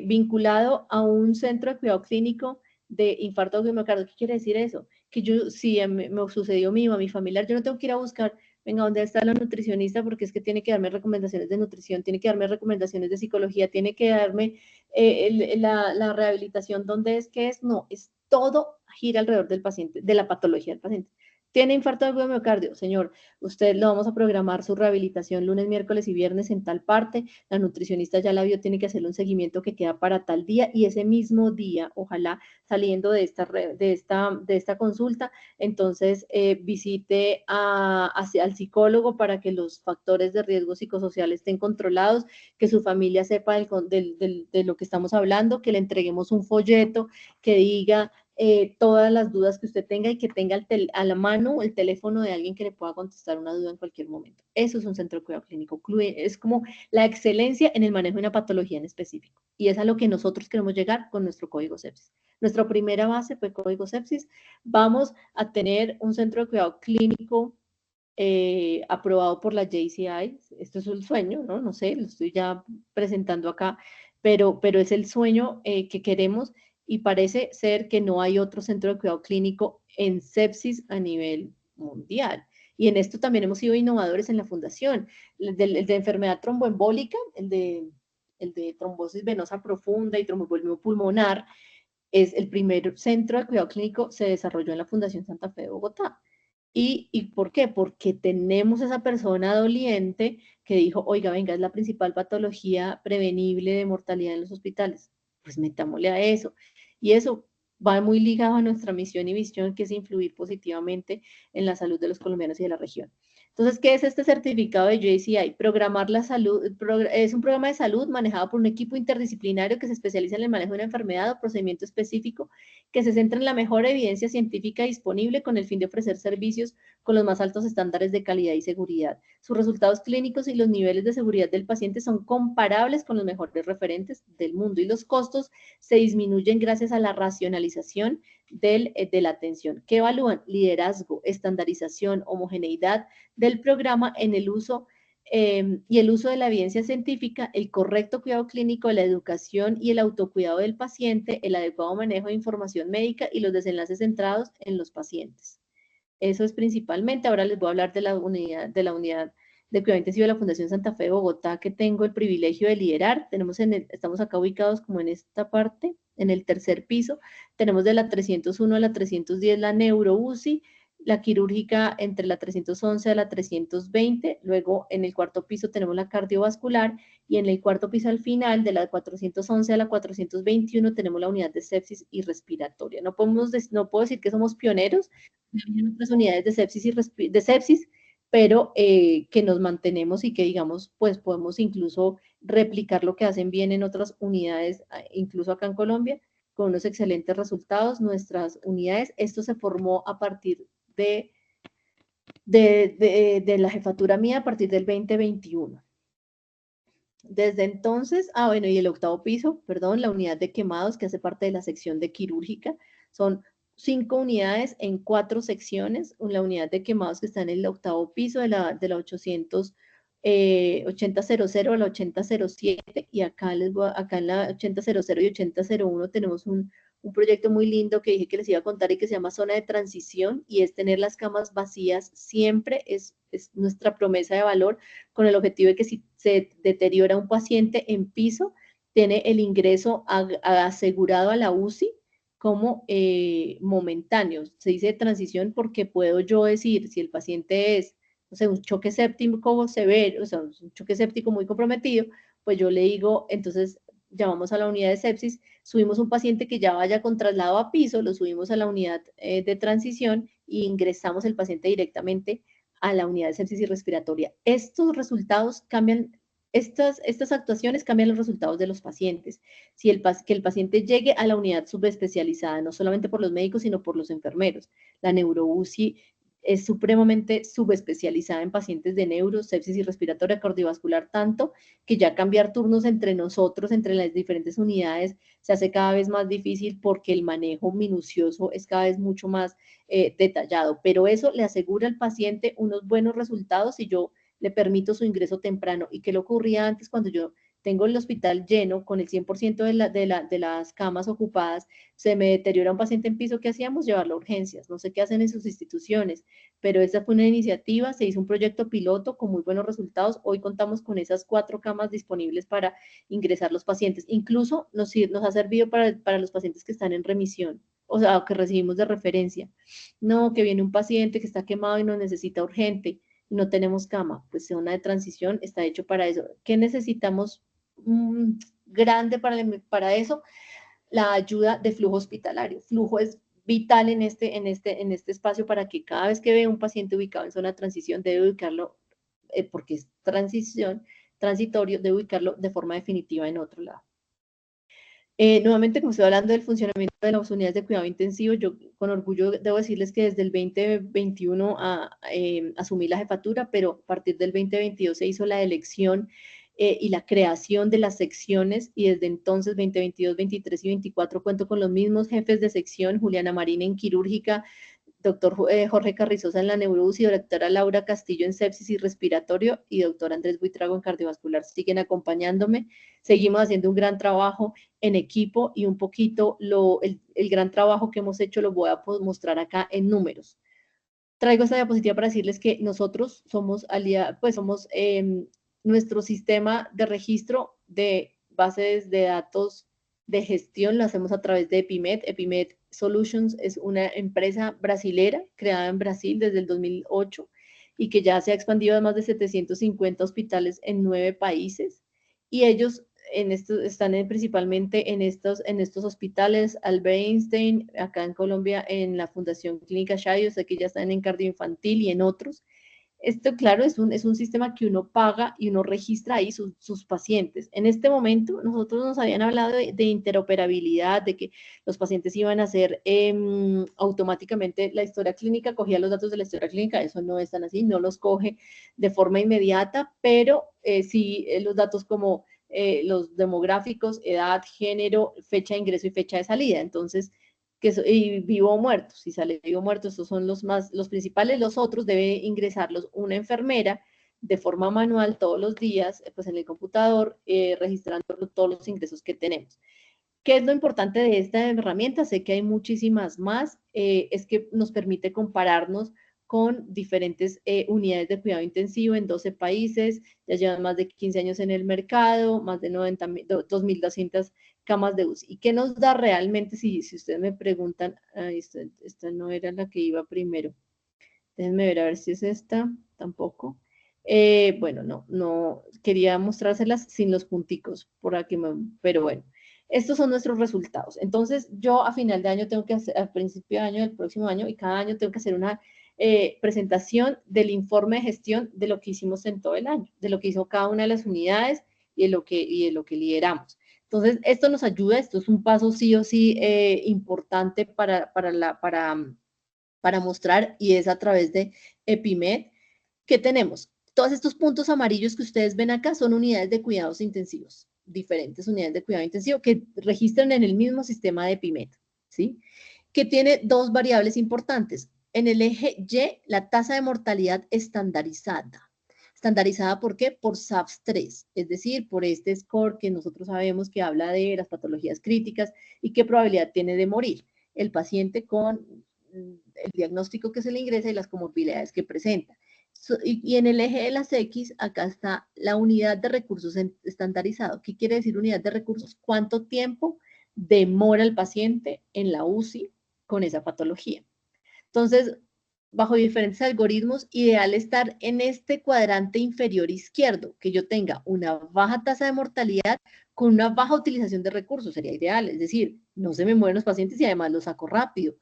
vinculado a un centro de cuidado clínico de infarto de miocardio. ¿Qué quiere decir eso? Que si me sucedió a mi familiar, yo no tengo que ir a buscar, venga, ¿dónde está la nutricionista? Porque es que tiene que darme recomendaciones de nutrición, tiene que darme recomendaciones de psicología, tiene que darme la rehabilitación, ¿dónde es que es? No, es todo gira alrededor del paciente, de la patología del paciente. ¿Tiene infarto de miocardio? Señor, usted lo vamos a programar su rehabilitación lunes, miércoles y viernes en tal parte. La nutricionista ya la vio, tiene que hacerle un seguimiento que queda para tal día y ese mismo día, ojalá saliendo de esta consulta, entonces visite al psicólogo para que los factores de riesgo psicosocial estén controlados, que su familia sepa de lo que estamos hablando, que le entreguemos un folleto que diga todas las dudas que usted tenga y que tenga a la mano el teléfono de alguien que le pueda contestar una duda en cualquier momento. Eso es un centro de cuidado clínico. Es como la excelencia en el manejo de una patología en específico. Y es a lo que nosotros queremos llegar con nuestro código sepsis. Nuestra primera base fue código sepsis. Vamos a tener un centro de cuidado clínico aprobado por la JCI. Esto es un sueño, ¿no? No sé, lo estoy ya presentando acá, pero es el sueño que queremos. Y parece ser que no hay otro centro de cuidado clínico en sepsis a nivel mundial. Y en esto también hemos sido innovadores en la fundación. El de enfermedad tromboembólica, el de trombosis venosa profunda y tromboembolismo pulmonar, es el primer centro de cuidado clínico, se desarrolló en la Fundación Santa Fe de Bogotá. ¿Y por qué? Porque tenemos esa persona doliente que dijo, oiga, venga, es la principal patología prevenible de mortalidad en los hospitales. Pues metámosle a eso. Y eso va muy ligado a nuestra misión y visión, que es influir positivamente en la salud de los colombianos y de la región. Entonces, ¿qué es este certificado de JCI? Programar la salud, es un programa de salud manejado por un equipo interdisciplinario que se especializa en el manejo de una enfermedad o procedimiento específico que se centra en la mejor evidencia científica disponible con el fin de ofrecer servicios con los más altos estándares de calidad y seguridad. Sus resultados clínicos y los niveles de seguridad del paciente son comparables con los mejores referentes del mundo y los costos se disminuyen gracias a la racionalización de la atención. ¿Qué evalúan? Liderazgo, estandarización, homogeneidad del programa en el uso y el uso de la evidencia científica, el correcto cuidado clínico, la educación y el autocuidado del paciente, el adecuado manejo de información médica y los desenlaces centrados en los pacientes. Eso es principalmente. Ahora les voy a hablar de la unidad de cuidado intensivo de la Fundación Santa Fe de Bogotá, que tengo el privilegio de liderar. Estamos acá ubicados como en esta parte, en el tercer piso. Tenemos de la 301 a la 310 la neuro-UCI, la quirúrgica entre la 311 a la 320, luego en el cuarto piso tenemos la cardiovascular y en el cuarto piso al final, de la 411 a la 421, tenemos la unidad de sepsis y respiratoria. No puedo decir que somos pioneros, hay otras unidades de sepsis, pero que nos mantenemos y que digamos, pues podemos incluso replicar lo que hacen bien en otras unidades, incluso acá en Colombia, con unos excelentes resultados. Nuestras unidades, esto se formó a partir de la jefatura mía a partir del 2021. Desde entonces, bueno, y el octavo piso, perdón, la unidad de quemados que hace parte de la sección de quirúrgica, son 5 unidades en 4 secciones, la unidad de quemados que está en el octavo piso de la 8000 a la 8007, y acá en la 8000 y 8001 tenemos un proyecto muy lindo que dije que les iba a contar y que se llama Zona de Transición, y es tener las camas vacías siempre, es nuestra promesa de valor, con el objetivo de que si se deteriora un paciente en piso, tiene el ingreso asegurado a la UCI como momentáneo. Se dice transición porque puedo yo decir, si el paciente es, o sea, un choque séptico severo, o sea, un choque séptico muy comprometido, pues yo le digo, entonces llamamos a la unidad de sepsis, subimos un paciente que ya vaya con traslado a piso, lo subimos a la unidad de transición e ingresamos el paciente directamente a la unidad de sepsis y respiratoria. Estos resultados cambian, estas actuaciones cambian los resultados de los pacientes. Que el paciente llegue a la unidad subespecializada, no solamente por los médicos, sino por los enfermeros. La neuro-UCI es supremamente subespecializada en pacientes de neuro, sepsis y respiratoria cardiovascular, tanto que ya cambiar turnos entre nosotros, entre las diferentes unidades, se hace cada vez más difícil porque el manejo minucioso es cada vez mucho más detallado, pero eso le asegura al paciente unos buenos resultados si yo le permito su ingreso temprano. ¿Y qué le ocurría antes cuando yo tengo el hospital lleno con el 100% de las camas ocupadas, se me deteriora un paciente en piso? ¿Qué hacíamos? Llevarlo a urgencias. No sé qué hacen en sus instituciones, pero esa fue una iniciativa, se hizo un proyecto piloto con muy buenos resultados. Hoy contamos con esas 4 camas disponibles para ingresar los pacientes. Incluso nos ha servido para los pacientes que están en remisión, o sea, que recibimos de referencia. No, que viene un paciente que está quemado y nos necesita urgente, y no tenemos cama. Pues zona de transición está hecho para eso. ¿Qué necesitamos grande para eso? La ayuda de flujo hospitalario. Flujo es vital en este espacio para que cada vez que vea un paciente ubicado en zona de transición, debe ubicarlo, porque es transitorio, debe ubicarlo de forma definitiva en otro lado. Nuevamente, como estoy hablando del funcionamiento de las unidades de cuidado intensivo, yo con orgullo debo decirles que desde el 2021 asumí la jefatura, pero a partir del 2022 se hizo la elección y la creación de las secciones, y desde entonces 2022, 23 y 24 cuento con los mismos jefes de sección: Juliana Marín en quirúrgica, doctor Jorge Carrizosa en la neuro-UCI, doctora Laura Castillo en sepsis y respiratorio, y doctor Andrés Buitrago en cardiovascular. Siguen acompañándome, seguimos haciendo un gran trabajo en equipo, y un poquito el gran trabajo que hemos hecho lo voy a mostrar acá en números. Traigo esta diapositiva para decirles que nosotros somos nuestro sistema de registro de bases de datos de gestión lo hacemos a través de Epimed. Epimed Solutions es una empresa brasilera creada en Brasil desde el 2008 y que ya se ha expandido a más de 750 hospitales en 9 países. Y ellos están principalmente en estos hospitales, Albert Einstein, acá en Colombia, en la Fundación Clínica Chayo, sé que ya están en cardioinfantil y en otros. Esto, claro, es un sistema que uno paga y uno registra ahí sus pacientes. En este momento, nosotros nos habían hablado de interoperabilidad, de que los pacientes iban a hacer automáticamente la historia clínica, cogía los datos de la historia clínica, eso no es tan así, no los coge de forma inmediata, pero sí los datos como los demográficos, edad, género, fecha de ingreso y fecha de salida. Entonces, y vivo o muerto, si sale vivo o muerto, estos son los principales. Los otros debe ingresarlos una enfermera de forma manual todos los días, pues en el computador, registrando todos los ingresos que tenemos. ¿Qué es lo importante de esta herramienta? Sé que hay muchísimas más, es que nos permite compararnos con diferentes unidades de cuidado intensivo en 12 países, ya llevan más de 15 años en el mercado, más de 2.200 camas de UCI. ¿Y qué nos da realmente? Si ustedes me preguntan, esta no era la que iba primero. Déjenme ver a ver si es esta, tampoco. Bueno, no, quería mostrárselas sin los punticos, por aquí, pero bueno. Estos son nuestros resultados. Entonces, yo a final de año tengo que hacer, al principio de año del próximo año, y cada año tengo que hacer una presentación del informe de gestión de lo que hicimos en todo el año, de lo que hizo cada una de las unidades y de lo que lideramos. Entonces, esto nos ayuda, esto es un paso sí o sí importante para mostrar, y es a través de Epimed. ¿Qué tenemos? Todos estos puntos amarillos que ustedes ven acá son unidades de cuidados intensivos, diferentes unidades de cuidado intensivo que registran en el mismo sistema de Epimed, ¿sí? Que tiene dos variables importantes. En el eje Y, la tasa de mortalidad estandarizada. ¿Estandarizada por qué? Por SAPS-3, es decir, por este score que nosotros sabemos que habla de las patologías críticas y qué probabilidad tiene de morir el paciente con el diagnóstico que se le ingresa y las comorbilidades que presenta. Y en el eje de las X, acá está la unidad de recursos estandarizado. ¿Qué quiere decir unidad de recursos? ¿Cuánto tiempo demora el paciente en la UCI con esa patología? Entonces, bajo diferentes algoritmos, ideal estar en este cuadrante inferior izquierdo, que yo tenga una baja tasa de mortalidad con una baja utilización de recursos, sería ideal, es decir, no se me mueren los pacientes y además los saco rápido,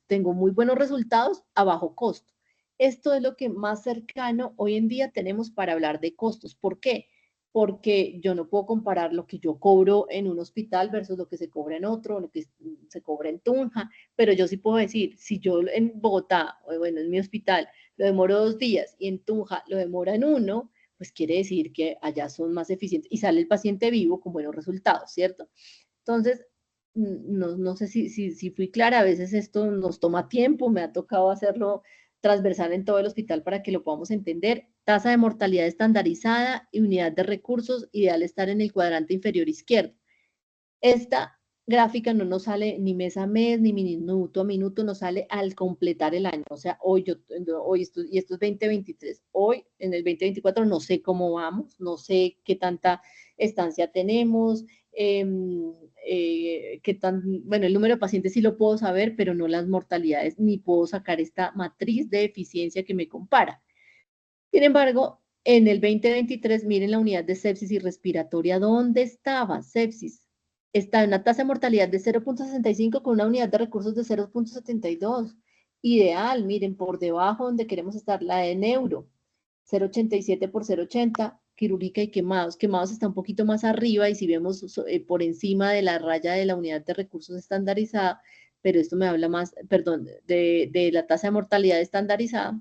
tengo muy buenos resultados a bajo costo. Esto es lo que más cercano hoy en día tenemos para hablar de costos. ¿Por qué? Porque yo no puedo comparar lo que yo cobro en un hospital versus lo que se cobra en otro, lo que se cobra en Tunja, pero yo sí puedo decir, si yo en Bogotá, o bueno, en mi hospital, lo demoro 2 días y en Tunja lo demora en 1, pues quiere decir que allá son más eficientes y sale el paciente vivo con buenos resultados, ¿cierto? Entonces, no sé si fui clara, a veces esto nos toma tiempo, me ha tocado hacerlo transversal en todo el hospital para que lo podamos entender. Tasa de mortalidad estandarizada y unidad de recursos, ideal estar en el cuadrante inferior izquierdo. Esta gráfica no nos sale ni mes a mes, ni minuto a minuto, nos sale al completar el año. O sea, hoy esto es 2023, hoy en el 2024 no sé cómo vamos, no sé qué tanta estancia tenemos, bueno, el número de pacientes sí lo puedo saber, pero no las mortalidades, ni puedo sacar esta matriz de eficiencia que me compara. Sin embargo, en el 2023, miren la unidad de sepsis y respiratoria, ¿dónde estaba? Sepsis. Está en una tasa de mortalidad de 0.65 con una unidad de recursos de 0.72. Ideal, miren, por debajo donde queremos estar, la de neuro, 0.87 por 0.80, quirúrgica y quemados. Quemados está un poquito más arriba y si vemos por encima de la raya de la unidad de recursos estandarizada, pero esto me habla más, perdón, de la tasa de mortalidad estandarizada.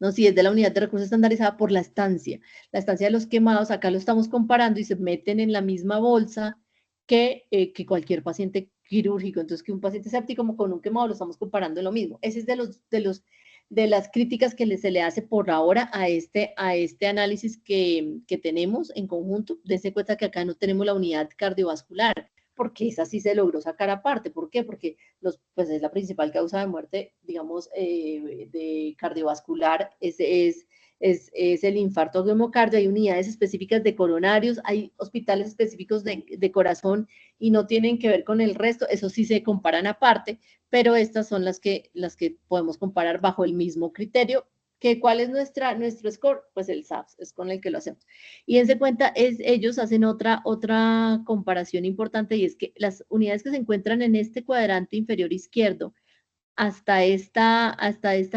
No, si es de la unidad de recursos estandarizada por la estancia. La estancia de los quemados, acá lo estamos comparando y se meten en la misma bolsa que cualquier paciente quirúrgico. Entonces, que un paciente séptico como con un quemado lo estamos comparando en lo mismo. Ese es de las críticas que se le hace por ahora a este análisis que tenemos en conjunto. Dense cuenta que acá no tenemos la unidad cardiovascular, porque esa sí se logró sacar aparte. ¿Por qué? Porque pues es la principal causa de muerte, digamos, de cardiovascular, es es el infarto de miocardio, hay unidades específicas de coronarios, hay hospitales específicos de corazón y no tienen que ver con el resto, eso sí se comparan aparte, pero estas son las que podemos comparar bajo el mismo criterio. ¿Cuál es nuestro score? Pues el SAPS, es con el que lo hacemos. Y dense cuenta, ellos hacen otra comparación importante, y es que las unidades que se encuentran en este cuadrante inferior izquierdo hasta esta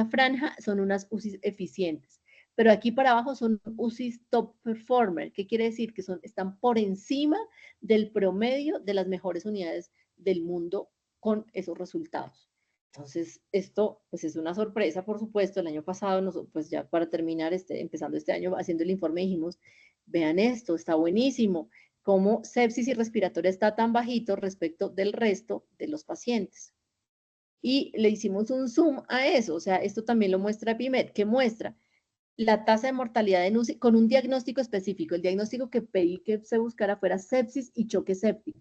franja son unas UCIs eficientes, pero aquí para abajo son UCIs top performer. ¿Qué quiere decir? Que están por encima del promedio de las mejores unidades del mundo con esos resultados. Entonces, esto pues es una sorpresa, por supuesto. El año pasado, pues ya para terminar, empezando este año haciendo el informe, dijimos, vean esto, está buenísimo, cómo sepsis y respiratoria está tan bajito respecto del resto de los pacientes. Y le hicimos un zoom a eso, o sea, esto también lo muestra EpiMed, que muestra la tasa de mortalidad en UCI con un diagnóstico específico. El diagnóstico que pedí que se buscara fuera sepsis y choque séptico.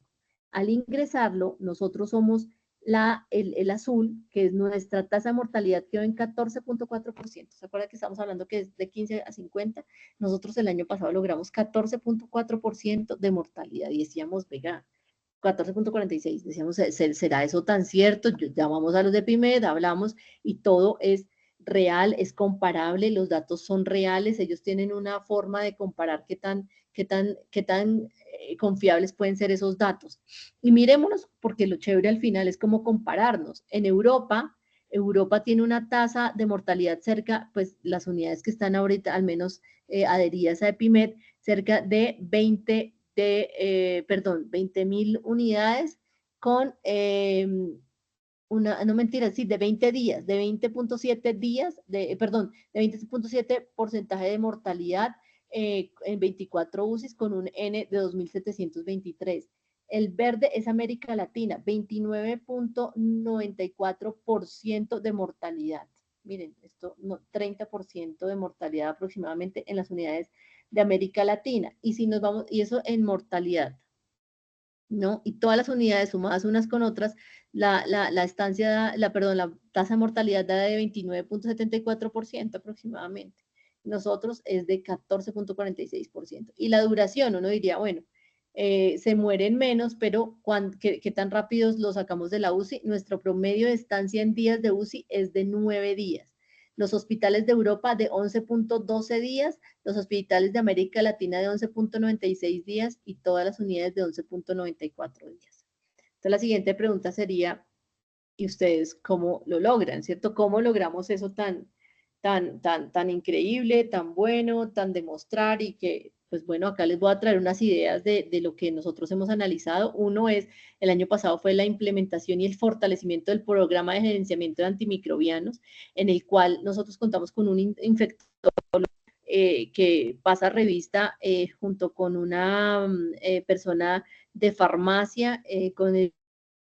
Al ingresarlo, nosotros somos el azul, que es nuestra tasa de mortalidad, quedó en 14.4%. ¿Se acuerdan que estamos hablando que es de 15 a 50? Nosotros el año pasado logramos 14.4% de mortalidad y decíamos, venga, 14.46, decíamos, ¿será eso tan cierto? Llamamos a los de EpiMed, hablamos y todo es real, es comparable, los datos son reales, ellos tienen una forma de comparar qué tan confiables pueden ser esos datos. Y mirémonos, porque lo chévere al final es como compararnos. En Europa tiene una tasa de mortalidad cerca, pues las unidades que están ahorita, al menos adheridas a EpiMed, cerca de 20.000 unidades con no mentira, sí, de 20 días, de 20.7 días, de 20.7% de mortalidad en 24 UCIs con un N de 2.723. El verde es América Latina, 29.94% de mortalidad. Miren, esto, 30% de mortalidad aproximadamente en las unidades de América Latina. Y si nos vamos, y eso en mortalidad, ¿no? Y todas las unidades sumadas unas con otras, la tasa de mortalidad da de 29.74% aproximadamente. Nosotros es de 14.46%. Y la duración, uno diría, bueno, se mueren menos, pero ¿qué tan rápidos lo sacamos de la UCI? Nuestro promedio de estancia en días de UCI es de 9 días. Los hospitales de Europa de 11.12 días, los hospitales de América Latina de 11.96 días y todas las unidades de 11.94 días. Entonces la siguiente pregunta sería, ¿y ustedes cómo lo logran, cierto? ¿Cómo logramos eso tan increíble, tan bueno, tan demostrar? Y que, pues bueno, acá les voy a traer unas ideas de lo que nosotros hemos analizado. Uno es, el año pasado fue la implementación y el fortalecimiento del programa de gerenciamiento de antimicrobianos, en el cual nosotros contamos con un infectólogo que pasa revista junto con una persona de farmacia, con el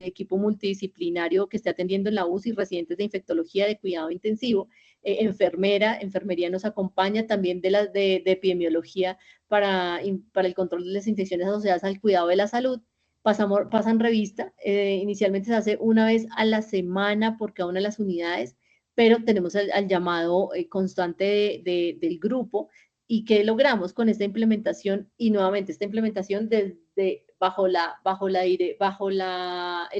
equipo multidisciplinario que esté atendiendo en la UCI, residentes de infectología, de cuidado intensivo, enfermería nos acompaña, también de epidemiología para el control de las infecciones asociadas al cuidado de la salud. Pasan revista, inicialmente se hace una vez a la semana por cada una de las unidades, pero tenemos al llamado constante del grupo. ¿Y qué logramos con esta implementación? Y nuevamente, esta implementación bajo el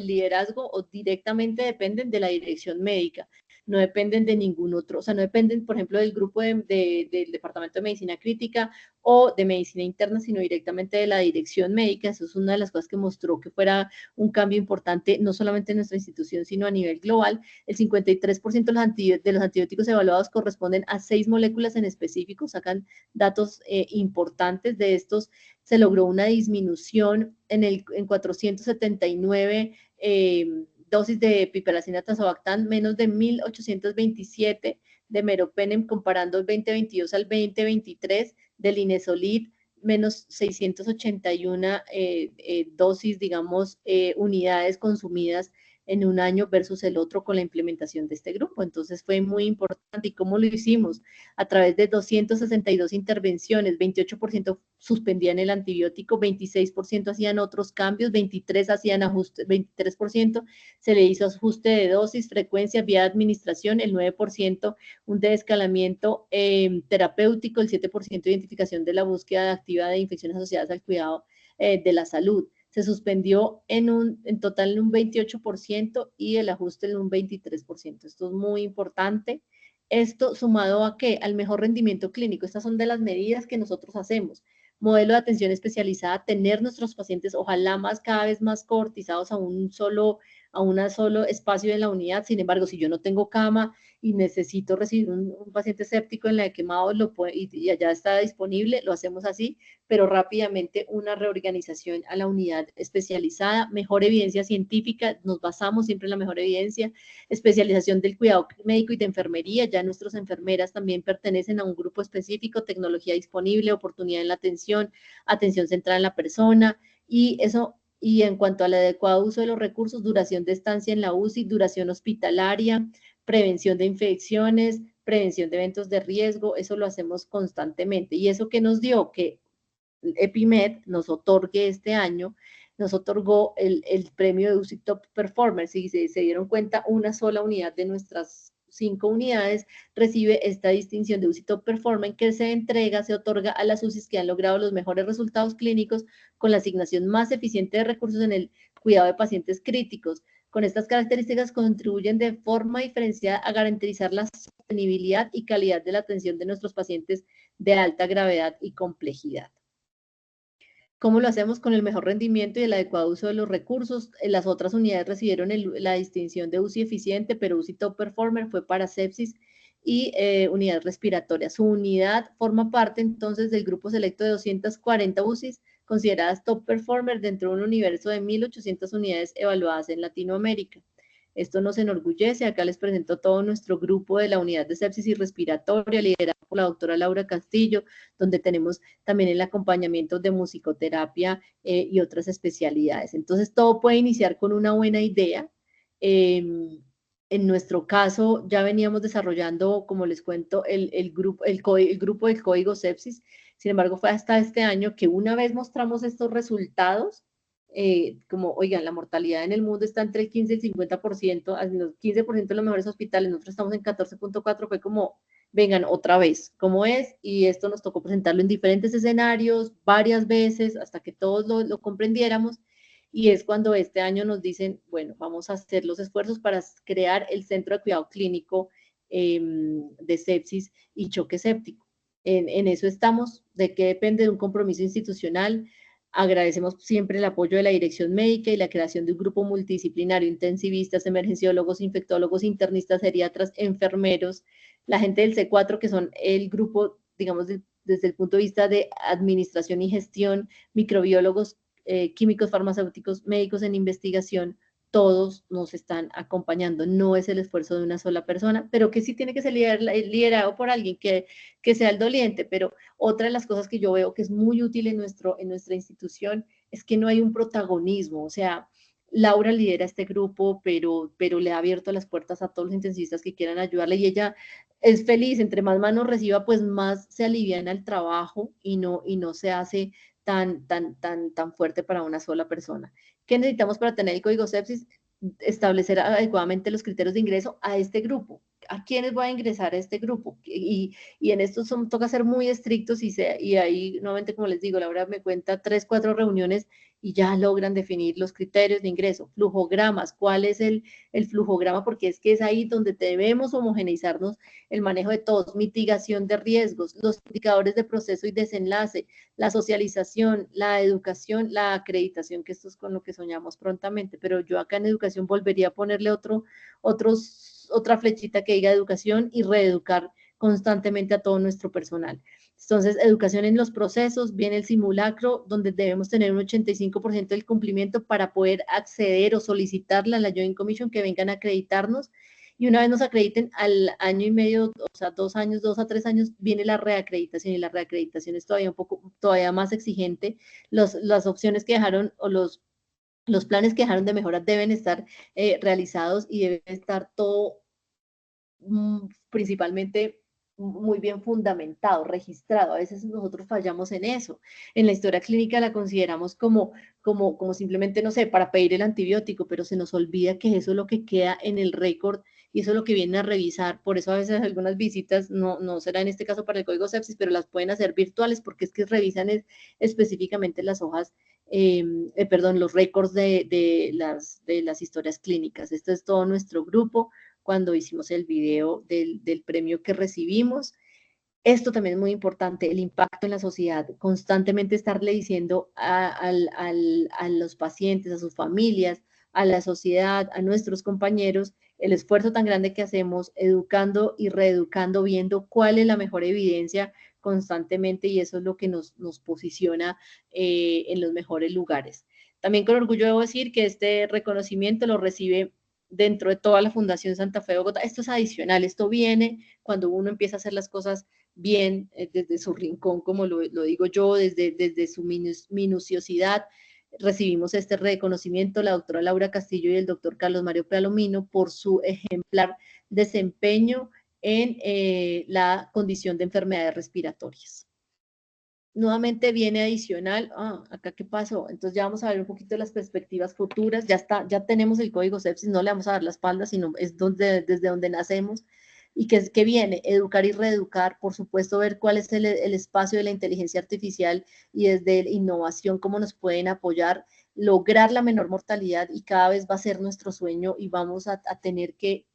liderazgo o directamente dependen de la dirección médica, no dependen de ningún otro, o sea, no dependen, por ejemplo, del grupo del Departamento de Medicina Crítica o de Medicina Interna, sino directamente de la dirección médica. Eso es una de las cosas que mostró que fuera un cambio importante, no solamente en nuestra institución, sino a nivel global. El 53% de los antibióticos evaluados corresponden a 6 moléculas en específico, sacan datos importantes de estos. Se logró una disminución en 479 dosis de piperacina tazobactam, menos de 1.827 de meropenem, comparando el 2022 al 2023, del Linezolid, menos 681 dosis, digamos, unidades consumidas en un año versus el otro con la implementación de este grupo. Entonces fue muy importante. ¿Y cómo lo hicimos? A través de 262 intervenciones, 28% suspendían el antibiótico, 26% hacían otros cambios, 23% hacían ajuste, 23% se le hizo ajuste de dosis, frecuencia, vía de administración, el 9% un desescalamiento terapéutico, el 7% identificación de la búsqueda activa de infecciones asociadas al cuidado de la salud. Se suspendió en total en un 28% y el ajuste en un 23%. Esto es muy importante. Esto sumado a ¿qué? Al mejor rendimiento clínico. Estas son de las medidas que nosotros hacemos. Modelo de atención especializada, tener nuestros pacientes ojalá cada vez más cohortizados a un solo espacio en la unidad. Sin embargo, si yo no tengo cama y necesito recibir un paciente séptico en la de quemados y allá está disponible, lo hacemos así, pero rápidamente una reorganización a la unidad especializada, mejor evidencia científica, nos basamos siempre en la mejor evidencia, especialización del cuidado médico y de enfermería, ya nuestras enfermeras también pertenecen a un grupo específico, tecnología disponible, oportunidad en la atención centrada en la persona, y eso. Y en cuanto al adecuado uso de los recursos, duración de estancia en la UCI, duración hospitalaria, prevención de infecciones, prevención de eventos de riesgo, eso lo hacemos constantemente. Y eso que nos dio que EpiMed nos otorgue este año, nos otorgó el premio de UCI Top Performer. Si se dieron cuenta, una sola unidad de nuestras 5 unidades recibe esta distinción de UCI Top Performer que se otorga a las UCIs que han logrado los mejores resultados clínicos con la asignación más eficiente de recursos en el cuidado de pacientes críticos. Con estas características contribuyen de forma diferenciada a garantizar la sostenibilidad y calidad de la atención de nuestros pacientes de alta gravedad y complejidad. ¿Cómo lo hacemos? Con el mejor rendimiento y el adecuado uso de los recursos. Las otras unidades recibieron la distinción de UCI eficiente, pero UCI Top Performer fue para sepsis y unidad respiratoria. Su unidad forma parte entonces del grupo selecto de 240 UCIs consideradas Top Performer dentro de un universo de 1.800 unidades evaluadas en Latinoamérica. Esto nos enorgullece. Acá les presento todo nuestro grupo de la unidad de sepsis y respiratoria, liderado por la doctora Laura Castillo, donde tenemos también el acompañamiento de musicoterapia y otras especialidades. Entonces, todo puede iniciar con una buena idea. En nuestro caso, ya veníamos desarrollando, como les cuento, el grupo del código sepsis. Sin embargo, fue hasta este año que una vez mostramos estos resultados, como, oigan, la mortalidad en el mundo está entre el 15 y el 50%, el 15% de los mejores hospitales, nosotros estamos en 14.4, fue como, vengan, otra vez, ¿cómo es? Y esto nos tocó presentarlo en diferentes escenarios, varias veces, hasta que todos lo comprendiéramos, y es cuando este año nos dicen, bueno, vamos a hacer los esfuerzos para crear el Centro de Cuidado Clínico de Sepsis y Choque Séptico. En eso estamos. ¿De qué depende? De un compromiso institucional. Agradecemos siempre el apoyo de la dirección médica y la creación de un grupo multidisciplinario, intensivistas, emergenciólogos, infectólogos, internistas, geriatras, enfermeros, la gente del C4, que son el grupo, digamos, desde el punto de vista de administración y gestión, microbiólogos, químicos, farmacéuticos, médicos en investigación, todos nos están acompañando. No es el esfuerzo de una sola persona, pero que sí tiene que ser liderado por alguien que sea el doliente. Pero otra de las cosas que yo veo que es muy útil en nuestra institución es que no hay un protagonismo. O sea, Laura lidera este grupo, pero le ha abierto las puertas a todos los intensivistas que quieran ayudarle, y ella es feliz. Entre más manos reciba, pues más se aliviana el trabajo y no se hace tan fuerte para una sola persona. ¿Qué necesitamos para tener el código sepsis? Establecer adecuadamente los criterios de ingreso a este grupo. ¿A quiénes voy a ingresar a este grupo? Y en esto toca ser muy estrictos, y ahí, nuevamente, como les digo, Laura me cuenta 3, 4 reuniones y ya logran definir los criterios de ingreso. Flujogramas, ¿cuál es el flujograma? Porque es que es ahí donde debemos homogeneizarnos el manejo de todos, mitigación de riesgos, los indicadores de proceso y desenlace, la socialización, la educación, la acreditación, que esto es con lo que soñamos prontamente. Pero yo acá en educación volvería a ponerle otra flechita que diga educación y reeducar constantemente a todo nuestro personal. Entonces, educación en los procesos, viene el simulacro, donde debemos tener un 85% del cumplimiento para poder acceder o solicitarle a la Joint Commission que vengan a acreditarnos, y una vez nos acrediten al año y medio, o sea, 2 años, 2 a 3 años, viene la reacreditación, y la reacreditación es todavía un poco, todavía más exigente. Las opciones que dejaron, o los planes que dejaron de mejora deben estar realizados, y debe estar todo principalmente muy bien fundamentado, registrado. A veces nosotros fallamos en eso. En la historia clínica la consideramos como simplemente, no sé, para pedir el antibiótico, pero se nos olvida que eso es lo que queda en el récord, y eso es lo que vienen a revisar. Por eso a veces algunas visitas, no será en este caso para el código sepsis, pero las pueden hacer virtuales, porque es que revisan específicamente las hojas, perdón, los récords de las historias clínicas. Esto es todo nuestro grupo cuando hicimos el video del premio que recibimos. Esto también es muy importante, el impacto en la sociedad, constantemente estarle diciendo a los pacientes, a sus familias, a la sociedad, a nuestros compañeros, el esfuerzo tan grande que hacemos, educando y reeducando, viendo cuál es la mejor evidencia constantemente, y eso es lo que nos posiciona en los mejores lugares. También con orgullo debo decir que este reconocimiento lo recibe dentro de toda la Fundación Santa Fe de Bogotá. Esto es adicional, esto viene cuando uno empieza a hacer las cosas bien, desde su rincón, como lo digo yo, desde su minuciosidad. Recibimos este reconocimiento, la doctora Laura Castillo y el doctor Carlos Mario Palomino, por su ejemplar desempeño en la condición de enfermedades respiratorias. Nuevamente viene adicional, acá qué pasó, entonces ya vamos a ver un poquito las perspectivas futuras, ya tenemos el código sepsis, no le vamos a dar la espalda, sino es desde donde nacemos. ¿Y qué viene? Educar y reeducar, por supuesto, ver cuál es el espacio de la inteligencia artificial, y desde la innovación cómo nos pueden apoyar, lograr la menor mortalidad, y cada vez va a ser nuestro sueño, y vamos a tener que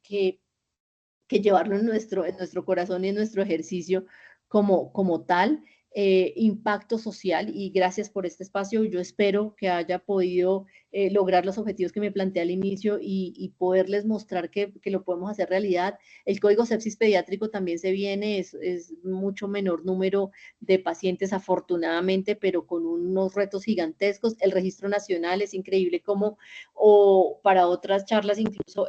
llevarlo en nuestro corazón y en nuestro ejercicio como tal. Impacto social, y gracias por este espacio. Yo espero que haya podido lograr los objetivos que me planteé al inicio, y poderles mostrar que lo podemos hacer realidad. El código sepsis pediátrico también se viene, es mucho menor número de pacientes afortunadamente, pero con unos retos gigantescos. El registro nacional es increíble como, o para otras charlas incluso,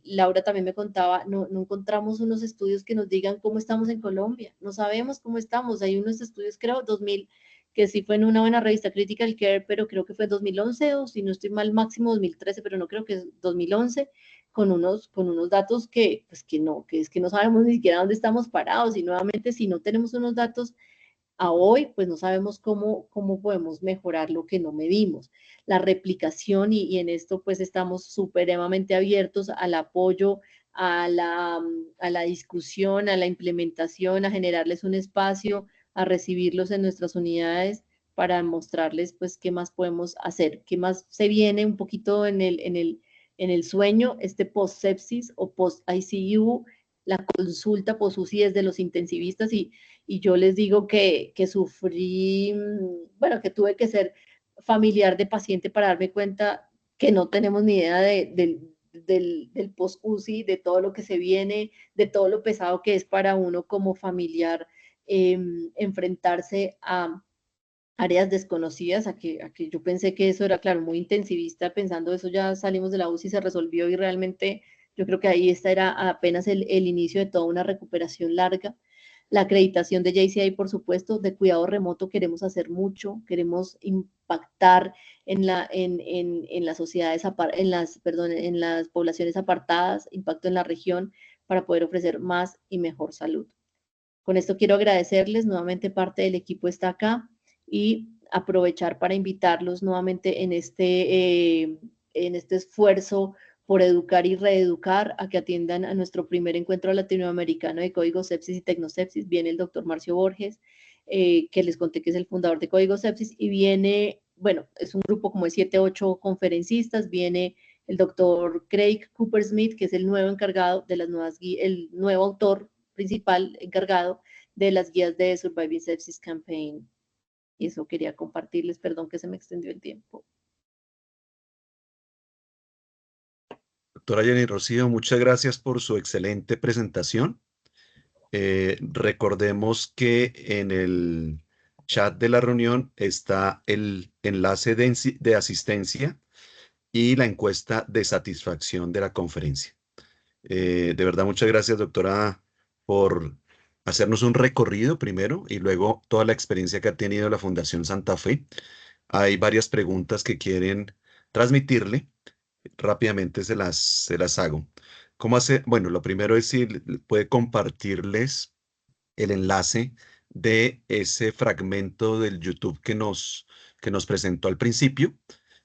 Laura también me contaba, no encontramos unos estudios que nos digan cómo estamos en Colombia, no sabemos cómo estamos. Hay unos estudios, creo, 2000, que sí fue en una buena revista, Critical Care, pero creo que fue 2011, o si no estoy mal, máximo 2013, pero no creo que es 2011, con unos datos que es que no sabemos ni siquiera dónde estamos parados, y nuevamente, si no tenemos unos datos a hoy, pues no sabemos cómo podemos mejorar lo que no medimos. La replicación, y en esto pues estamos supremamente abiertos al apoyo, a la discusión, a la implementación, a generarles un espacio, a recibirlos en nuestras unidades, para mostrarles pues qué más podemos hacer, qué más se viene un poquito en el sueño, este post-sepsis o post-ICU, la consulta post-UCI desde los intensivistas, y yo les digo que sufrí, bueno, que tuve que ser familiar de paciente para darme cuenta que no tenemos ni idea del post-UCI, de todo lo que se viene, de todo lo pesado que es para uno como familiar, enfrentarse a áreas desconocidas, a que yo pensé que eso era, claro, muy intensivista, pensando eso ya salimos de la UCI, se resolvió, y realmente yo creo que ahí esta era apenas el inicio de toda una recuperación larga. La acreditación de JCI, por supuesto, de cuidado remoto queremos hacer mucho, queremos impactar en las sociedades, en las poblaciones apartadas, impacto en la región, para poder ofrecer más y mejor salud. Con esto quiero agradecerles, nuevamente parte del equipo está acá, y aprovechar para invitarlos nuevamente en este esfuerzo por educar y reeducar, a que atiendan a nuestro primer encuentro latinoamericano de Código Sepsis y Tecnosepsis. Viene el doctor Marcio Borges, que les conté que es el fundador de Código Sepsis, y viene, bueno, es un grupo como de 7, 8 conferencistas. Viene el doctor Craig Cooper Smith, que es el nuevo encargado de las nuevas guías, el nuevo autor principal encargado de las guías de Surviving Sepsis Campaign. Y eso quería compartirles, perdón que se me extendió el tiempo.
Doctora Jenny Rocío, muchas gracias por su excelente presentación. Recordemos que en el chat de la reunión está el enlace de asistencia y la encuesta de satisfacción de la conferencia. De verdad, muchas gracias, doctora, por hacernos un recorrido primero y luego toda la experiencia que ha tenido la Fundación Santa Fe. Hay varias preguntas que quieren transmitirle. Rápidamente se las hago. ¿Cómo hace? Bueno, lo primero es si puede compartirles el enlace de ese fragmento del YouTube que nos presentó al principio.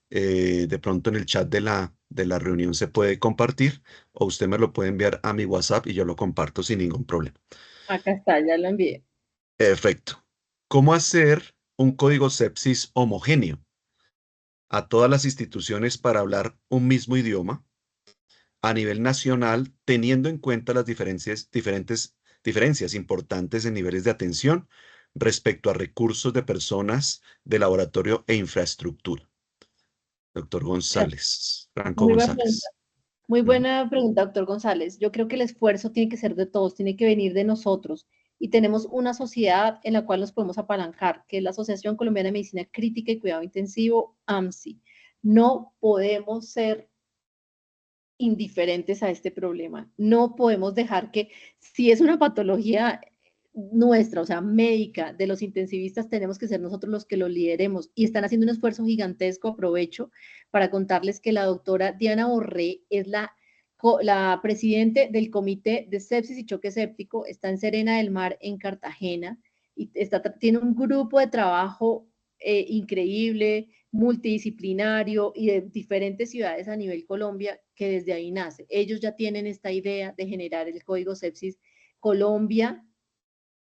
De pronto en el chat de la reunión se puede compartir o usted me lo puede enviar a mi WhatsApp y yo lo comparto sin ningún problema.
Acá está, ya lo envié.
Perfecto. ¿Cómo hacer un código sepsis homogéneo a todas las instituciones para hablar un mismo idioma a nivel nacional, teniendo en cuenta las diferencias importantes en niveles de atención respecto a recursos de personas de laboratorio e infraestructura? Doctor González, Franco
Muy buena pregunta.
González.
Muy
Ujú.
buena pregunta, doctor González. Yo creo que el esfuerzo tiene que ser de todos, tiene que venir de nosotros. Y tenemos una sociedad en la cual nos podemos apalancar, que es la Asociación Colombiana de Medicina Crítica y Cuidado Intensivo, AMSI. No podemos ser indiferentes a este problema. No podemos dejar que, si es una patología nuestra, o sea, médica, de los intensivistas, tenemos que ser nosotros los que lo lideremos. Y están haciendo un esfuerzo gigantesco. Aprovecho para contarles que la doctora Diana Borré es la presidente del Comité de Sepsis y Choque Séptico, está en Serena del Mar, en Cartagena, y tiene un grupo de trabajo increíble, multidisciplinario y de diferentes ciudades a nivel Colombia, que desde ahí nace. Ellos ya tienen esta idea de generar el Código Sepsis Colombia.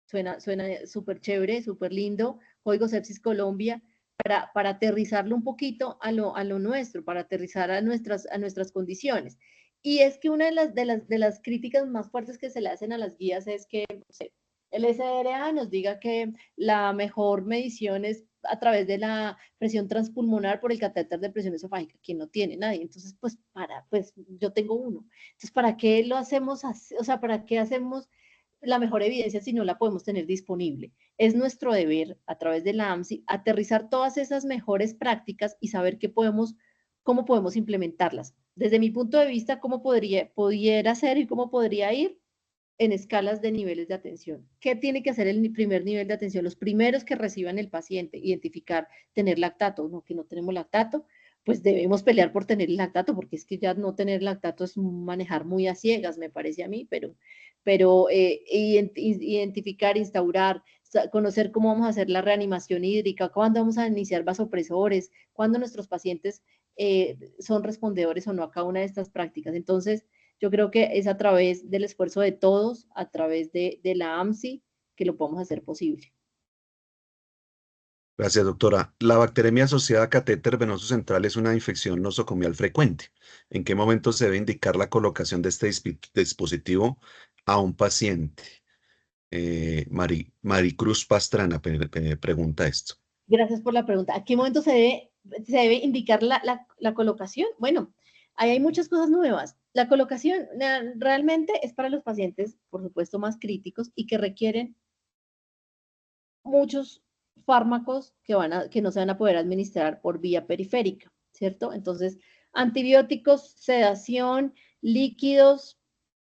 Suena súper chévere, súper lindo. Código Sepsis Colombia, para aterrizarlo un poquito a lo nuestro, para aterrizar a nuestras condiciones. Y es que una de las críticas más fuertes que se le hacen a las guías es que, no sé, el SDRA nos diga que la mejor medición es a través de la presión transpulmonar por el catéter de presión esofágica, que no tiene nadie. Entonces, pues yo tengo uno. Entonces, ¿para qué lo hacemos así? O sea, ¿para qué hacemos la mejor evidencia si no la podemos tener disponible? Es nuestro deber, a través de la AMSI, aterrizar todas esas mejores prácticas y saber cómo podemos implementarlas. Desde mi punto de vista, cómo pudiera ser y cómo podría ir en escalas de niveles de atención. ¿Qué tiene que hacer el primer nivel de atención? Los primeros que reciban el paciente, identificar, tener lactato, no, que no tenemos lactato, pues debemos pelear por tener el lactato, porque es que ya no tener lactato es manejar muy a ciegas, me parece a mí, pero identificar, instaurar, conocer cómo vamos a hacer la reanimación hídrica, cuándo vamos a iniciar vasopresores, cuándo nuestros pacientes son respondedores o no a cada una de estas prácticas. Entonces, yo creo que es a través del esfuerzo de todos, a través de la AMSI, que lo podemos hacer posible.
Gracias, doctora. La bacteremia asociada a catéter venoso central es una infección nosocomial frecuente. ¿En qué momento se debe indicar la colocación de este dispositivo a un paciente? Maricruz Pastrana pregunta esto.
Gracias por la pregunta. ¿A qué momento se debe indicar la colocación? Bueno, ahí hay muchas cosas nuevas. La colocación realmente es para los pacientes, por supuesto, más críticos y que requieren muchos fármacos que no se van a poder administrar por vía periférica, ¿cierto? Entonces, antibióticos, sedación, líquidos,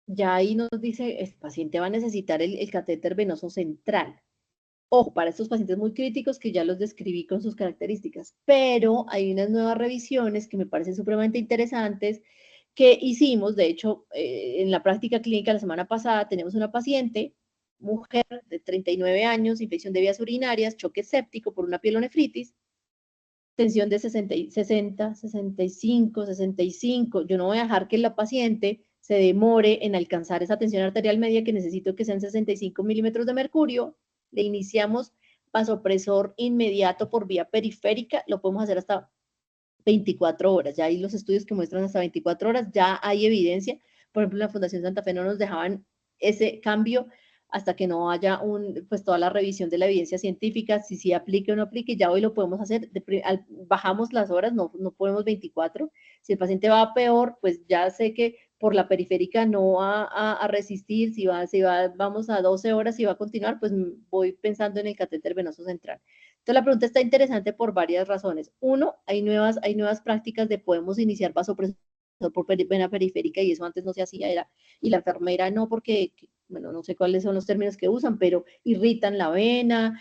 ya ahí nos dice, el paciente va a necesitar el catéter venoso central. Ojo, para estos pacientes muy críticos que ya los describí con sus características, pero hay unas nuevas revisiones que me parecen supremamente interesantes que hicimos. De hecho, en la práctica clínica la semana pasada tenemos una paciente, mujer de 39 años, infección de vías urinarias, choque séptico por una pielonefritis, tensión de 60, 65, 65. Yo no voy a dejar que la paciente se demore en alcanzar esa tensión arterial media que necesito que sean 65 milímetros de mercurio. Le iniciamos vasopresor inmediato por vía periférica, lo podemos hacer hasta 24 horas. Ya hay los estudios que muestran hasta 24 horas, ya hay evidencia. Por ejemplo, la Fundación Santa Fe no nos dejaban ese cambio hasta que no haya pues toda la revisión de la evidencia científica, si sí aplique o no aplique. Ya hoy lo podemos hacer, bajamos las horas, no podemos 24. Si el paciente va peor, pues ya sé que por la periférica no va a resistir, vamos a 12 horas y va a continuar, pues voy pensando en el catéter venoso central. Entonces la pregunta está interesante por varias razones. Uno, hay nuevas prácticas de podemos iniciar vasopresores por vena periférica y eso antes no se hacía, y la enfermera no, porque, bueno, no sé cuáles son los términos que usan, pero irritan la vena,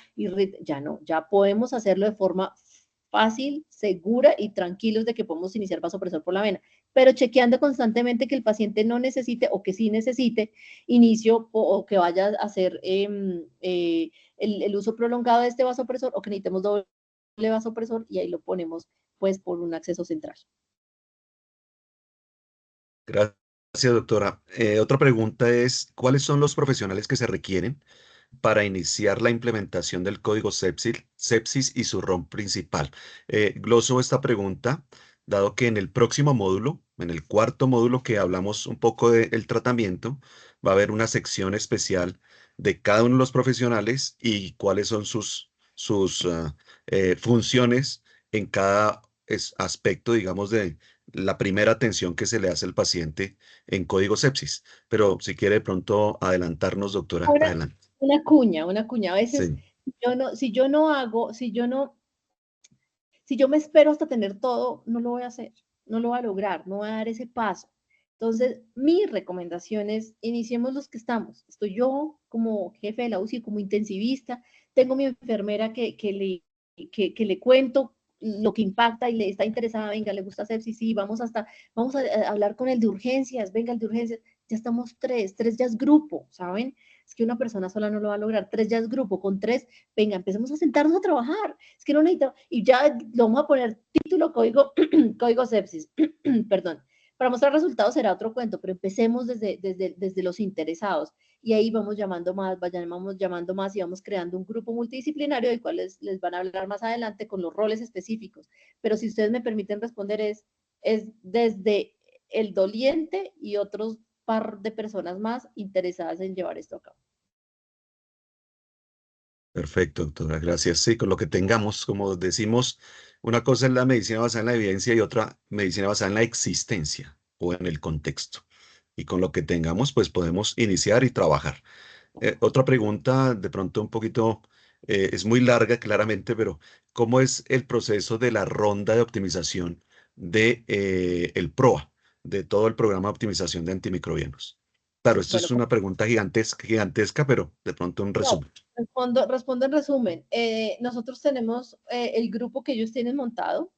ya no, ya podemos hacerlo de forma fácil, segura y tranquilos de que podemos iniciar vasopresor por la vena, pero chequeando constantemente que el paciente no necesite o que sí necesite inicio o que vaya a hacer el uso prolongado de este vasopresor o que necesitemos doble vasopresor y ahí lo ponemos pues por un acceso central.
Gracias, doctora. Otra pregunta es, ¿cuáles son los profesionales que se requieren para iniciar la implementación del código sepsis y su rol principal? Gloso esta pregunta, dado que en el próximo módulo, en el cuarto módulo que hablamos un poco del tratamiento, va a haber una sección especial de cada uno de los profesionales y cuáles son sus funciones en cada aspecto, digamos, de la primera atención que se le hace al paciente en código sepsis. Pero si quiere de pronto adelantarnos, doctora,
Ahora,
adelante.
una cuña. A veces,
Sí,
si yo me espero hasta tener todo, no lo voy a hacer, no lo voy a lograr, no voy a dar ese paso. Entonces, mi recomendación es, iniciemos los que estamos. Estoy yo como jefe de la UCI, como intensivista, tengo mi enfermera que le cuento lo que impacta y le está interesada, venga, le gusta sepsis, sí, vamos a hablar con el de urgencias, venga, el de urgencias, ya estamos tres ya es grupo, ¿saben? Es que una persona sola no lo va a lograr, tres ya es grupo, con tres, venga, empecemos a sentarnos a trabajar, es que no necesito, y ya lo vamos a poner título, código, código sepsis, perdón. Para mostrar resultados será otro cuento, pero empecemos desde los interesados y ahí vamos llamando más y vamos creando un grupo multidisciplinario del cual les van a hablar más adelante con los roles específicos. Pero si ustedes me permiten responder es desde el doliente y otros par de personas más interesadas en llevar esto a cabo.
perfecto, doctora, gracias. Sí, con lo que tengamos, como decimos, una cosa es la medicina basada en la evidencia y otra medicina basada en la existencia o en el contexto. Y con lo que tengamos, pues podemos iniciar y trabajar. Otra pregunta, de pronto un poquito, es muy larga claramente, pero ¿cómo es el proceso de la ronda de optimización de el PROA, de todo el programa de optimización de antimicrobianos? Claro, esto
Bueno,
es una pregunta gigantesca, pero de pronto un
no,
resumen.
respondo en resumen. Nosotros tenemos el grupo que ellos tienen montado.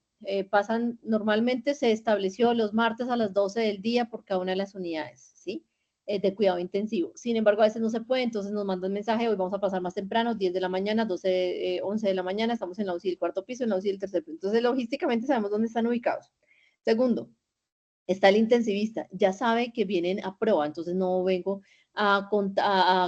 Normalmente se estableció los martes a las 12 del día por cada una de las unidades, ¿sí? De cuidado intensivo. Sin embargo, a veces no se puede, entonces nos mandan mensaje, hoy vamos a pasar más temprano, 10 de la mañana, 12, 11 de la mañana, estamos en la UCI del cuarto piso, en la UCI del tercer piso. Entonces, logísticamente sabemos dónde están ubicados. Segundo, está el intensivista, ya sabe que vienen a prueba, entonces no vengo a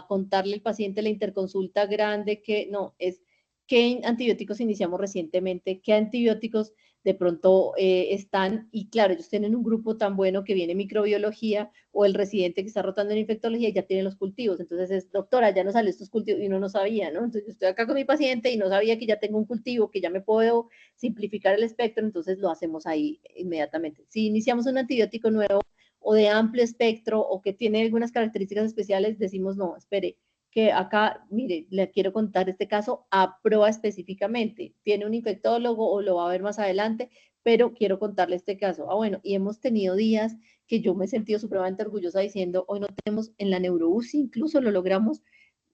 contarle al paciente la interconsulta grande que no, es qué antibióticos iniciamos recientemente, qué antibióticos de pronto están, y claro, ellos tienen un grupo tan bueno que viene microbiología o el residente que está rotando en infectología y ya tiene los cultivos, entonces es, doctora, ya no salen estos cultivos y uno no sabía, ¿no? Entonces yo estoy acá con mi paciente y no sabía que ya tengo un cultivo, que ya me puedo simplificar el espectro, entonces lo hacemos ahí inmediatamente. Si iniciamos un antibiótico nuevo o de amplio espectro o que tiene algunas características especiales, decimos, no, espere, que acá, mire, le quiero contar este caso a prueba específicamente. Tiene un infectólogo o lo va a ver más adelante, pero quiero contarle este caso. Ah, bueno, y hemos tenido días que yo me he sentido supremamente orgullosa diciendo, hoy no tenemos en la neuro-UCI, incluso lo logramos,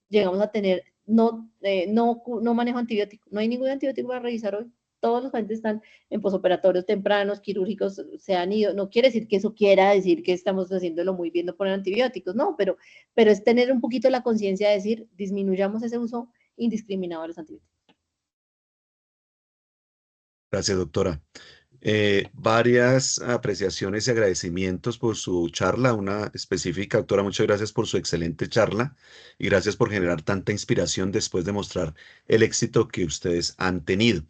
llegamos a tener, no manejo antibiótico, no hay ningún antibiótico para revisar hoy. Todos los pacientes están en posoperatorios tempranos, quirúrgicos, se han ido. No quiere decir que eso quiera decir que estamos haciéndolo muy bien, no poner antibióticos, no, pero es tener un poquito la conciencia de decir, disminuyamos ese uso indiscriminado de los antibióticos.
Gracias, doctora. Varias apreciaciones y agradecimientos por su charla, una específica, doctora, muchas gracias por su excelente charla y gracias por generar tanta inspiración después de mostrar el éxito que ustedes han tenido.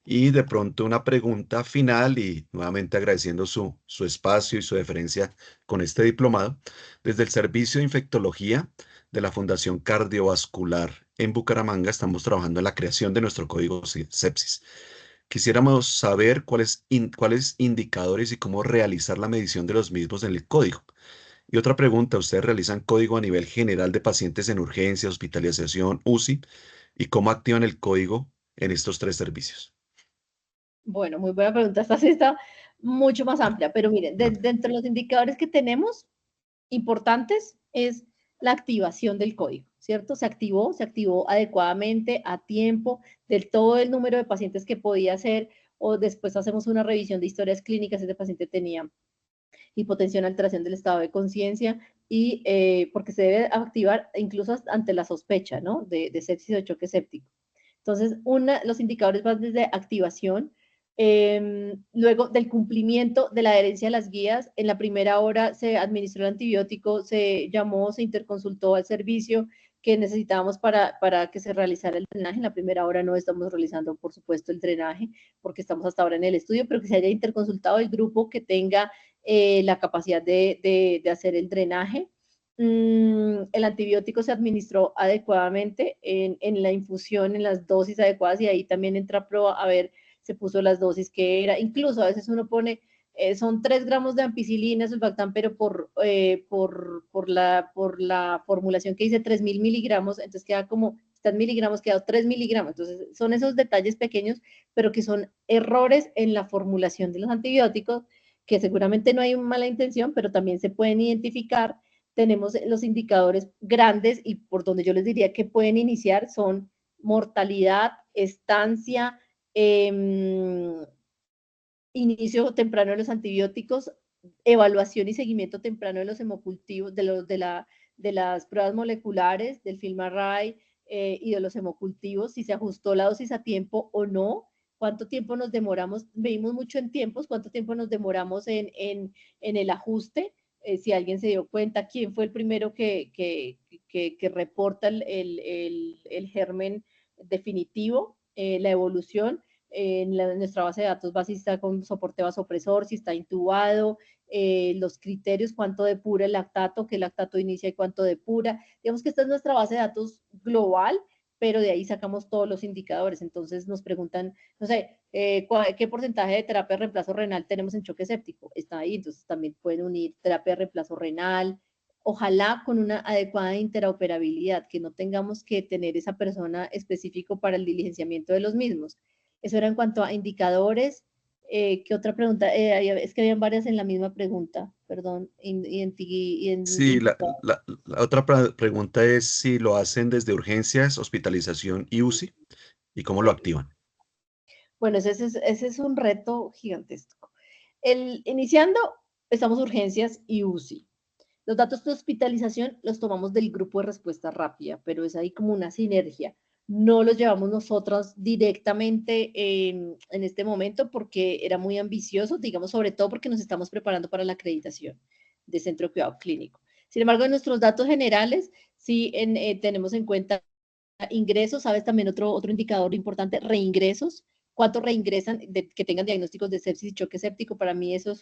Y de pronto una pregunta final y nuevamente agradeciendo su espacio y su deferencia con este diplomado. Desde el Servicio de Infectología de la Fundación Cardiovascular en Bucaramanga estamos trabajando en la creación de nuestro código sepsis. Quisiéramos saber cuáles indicadores y cómo realizar la medición de los mismos en el código. Y otra pregunta, ¿ustedes realizan código a nivel general de pacientes en urgencia, hospitalización, UCI? ¿Y cómo activan el código en estos tres servicios?
Bueno, muy buena pregunta. Esta sí está mucho más amplia, pero miren, dentro de los indicadores que tenemos importantes es la activación del código, ¿cierto? Se activó adecuadamente, a tiempo, del todo el número de pacientes que podía ser, o después hacemos una revisión de historias clínicas, ese paciente tenía hipotensión, alteración del estado de conciencia, y porque se debe activar incluso ante la sospecha, ¿no? De sepsis o choque séptico. Entonces, los indicadores van desde activación, luego del cumplimiento de la adherencia a las guías. En la primera hora se administró el antibiótico, se llamó, se interconsultó al servicio que necesitábamos para que se realizara el drenaje. En la primera hora no estamos realizando, por supuesto, el drenaje, porque estamos hasta ahora en el estudio, pero que se haya interconsultado el grupo que tenga la capacidad de hacer el drenaje. El antibiótico se administró adecuadamente en la infusión, en las dosis adecuadas, y ahí también entra a prueba a ver, se puso las dosis que era. Incluso a veces uno pone, son 3 gramos de ampicilina, sulfactán, pero por la formulación que dice 3.000 miligramos, entonces queda como, están miligramos, queda 3 miligramos. Entonces son esos detalles pequeños, pero que son errores en la formulación de los antibióticos, que seguramente no hay mala intención, pero también se pueden identificar. Tenemos los indicadores grandes, y por donde yo les diría que pueden iniciar son mortalidad, estancia, inicio temprano de los antibióticos, evaluación y seguimiento temprano de los hemocultivos, de las pruebas moleculares, del FilmArray y de los hemocultivos, si se ajustó la dosis a tiempo o no, cuánto tiempo nos demoramos, veimos mucho en tiempos, cuánto tiempo nos demoramos en el ajuste, si alguien se dio cuenta, quién fue el primero que reporta el germen definitivo, la evolución. En nuestra base de datos va si está con soporte vasopresor, si está intubado, los criterios, cuánto depura el lactato, qué lactato inicia y cuánto depura. Digamos que esta es nuestra base de datos global, pero de ahí sacamos todos los indicadores. Entonces nos preguntan, no sé, ¿qué porcentaje de terapia de reemplazo renal tenemos en choque séptico? Está ahí, entonces también pueden unir terapia de reemplazo renal, ojalá con una adecuada interoperabilidad, que no tengamos que tener esa persona específico para el diligenciamiento de los mismos. Eso era en cuanto a indicadores. ¿Qué otra pregunta? Es que habían varias en la misma pregunta, perdón.
Sí, la otra pregunta es si lo hacen desde urgencias, hospitalización y UCI, y cómo lo activan.
Bueno, ese es un reto gigantesco. Iniciando, estamos urgencias y UCI. Los datos de hospitalización los tomamos del grupo de respuesta rápida, pero es ahí como una sinergia. No los llevamos nosotros directamente en este momento porque era muy ambicioso, digamos, sobre todo porque nos estamos preparando para la acreditación de centro de cuidado clínico. Sin embargo, en nuestros datos generales, sí tenemos en cuenta ingresos, sabes también otro indicador importante, reingresos. ¿Cuántos reingresan que tengan diagnósticos de sepsis y choque séptico? Para mí eso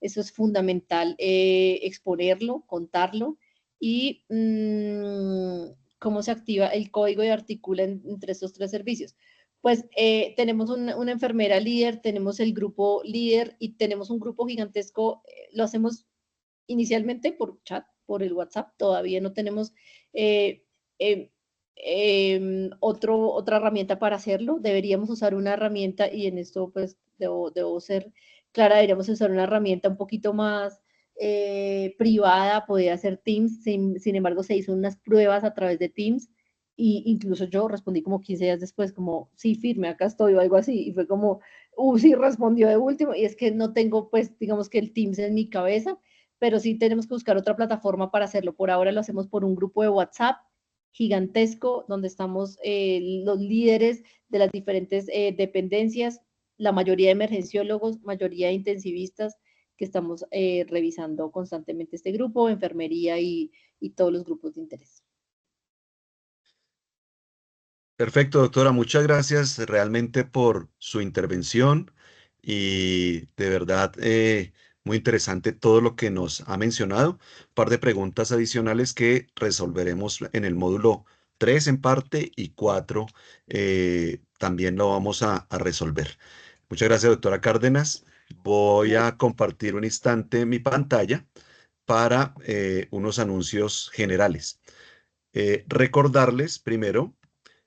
es fundamental exponerlo, contarlo, y cómo se activa el código y articula entre estos 3 servicios. Pues tenemos una enfermera líder, tenemos el grupo líder y tenemos un grupo gigantesco. Lo hacemos inicialmente por chat, por el WhatsApp, todavía no tenemos eh, eh, otra herramienta para hacerlo. Deberíamos usar una herramienta, y en esto pues debo ser clara, deberíamos usar una herramienta un poquito más privada, podría ser Teams. Sin embargo, se hizo unas pruebas a través de Teams, y incluso yo respondí como 15 días después, como, sí, firme, acá estoy, o algo así, y fue como, sí, respondió de último, y es que no tengo, pues, digamos que el Teams en mi cabeza, pero sí tenemos que buscar otra plataforma para hacerlo. Por ahora lo hacemos por un grupo de WhatsApp gigantesco, donde estamos los líderes de las diferentes dependencias, la mayoría de emergenciólogos, mayoría de intensivistas, que estamos revisando constantemente este grupo, enfermería y todos los grupos de interés.
Perfecto, doctora. Muchas gracias realmente por su intervención y de verdad muy interesante todo lo que nos ha mencionado. Un par de preguntas adicionales que resolveremos en el módulo 3 en parte y 4 también lo vamos a resolver. Muchas gracias, doctora Cárdenas. Voy a compartir un instante mi pantalla para unos anuncios generales. Recordarles primero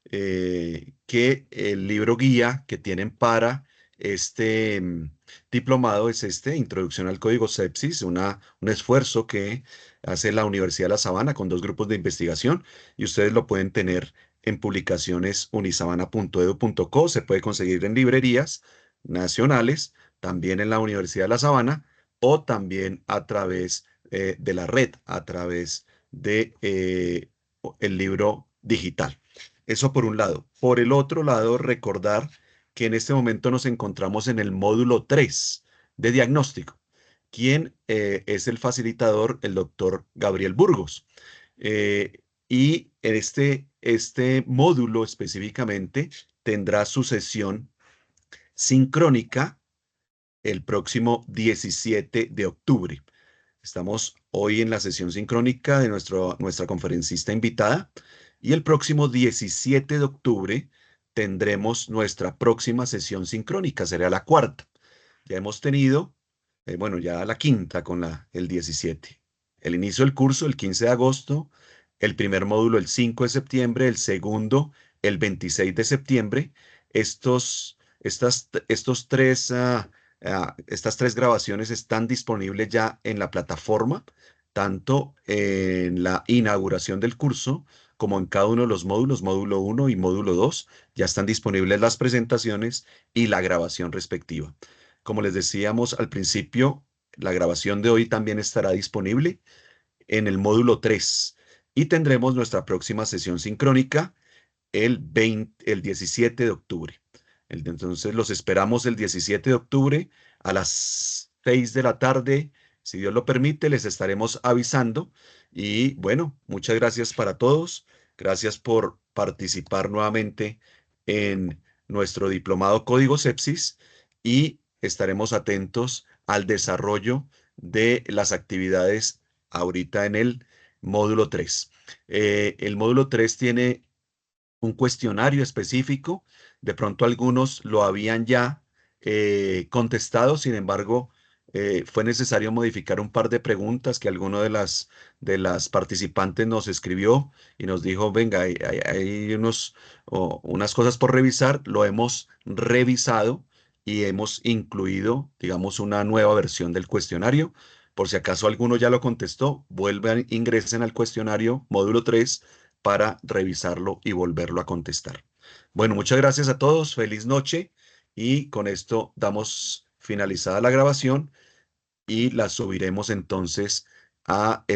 que el libro guía que tienen para este diplomado es Introducción al Código Sepsis, un esfuerzo que hace la Universidad de La Sabana con 2 grupos de investigación, y ustedes lo pueden tener en publicaciones unisabana.edu.co, se puede conseguir en librerías nacionales, también en la Universidad de La Sabana, o también a través de la red, a través de el libro digital. Eso por un lado. Por el otro lado, recordar que en este momento nos encontramos en el módulo 3 de diagnóstico. ¿Quién es el facilitador? El doctor Gabriel Burgos. Y en este módulo específicamente tendrá su sesión sincrónica el próximo 17 de octubre. Estamos hoy en la sesión sincrónica de nuestra conferencista invitada, y el próximo 17 de octubre tendremos nuestra próxima sesión sincrónica, será la 4ª. Ya hemos tenido, bueno, ya la 5ª con el 17. El inicio del curso el 15 de agosto, el primer módulo el 5 de septiembre, el segundo el 26 de septiembre. Estas tres grabaciones están disponibles ya en la plataforma, tanto en la inauguración del curso como en cada uno de los módulos, módulo 1 y módulo 2, ya están disponibles las presentaciones y la grabación respectiva. Como les decíamos al principio, la grabación de hoy también estará disponible en el módulo 3 y tendremos nuestra próxima sesión sincrónica el 17 de octubre. Entonces los esperamos el 17 de octubre a las 6 de la tarde. Si Dios lo permite, les estaremos avisando. Y bueno, muchas gracias para todos. Gracias por participar nuevamente en nuestro diplomado Código Sepsis, y estaremos atentos al desarrollo de las actividades ahorita en el módulo 3. El módulo 3 tiene un cuestionario específico. De pronto algunos lo habían ya contestado, sin embargo, fue necesario modificar un par de preguntas que alguno de las participantes nos escribió y nos dijo, venga, hay unas cosas por revisar. Lo hemos revisado y hemos incluido, digamos, una nueva versión del cuestionario. Por si acaso alguno ya lo contestó, ingresen al cuestionario módulo 3 para revisarlo y volverlo a contestar. Bueno, muchas gracias a todos, feliz noche, y con esto damos finalizada la grabación y la subiremos entonces a el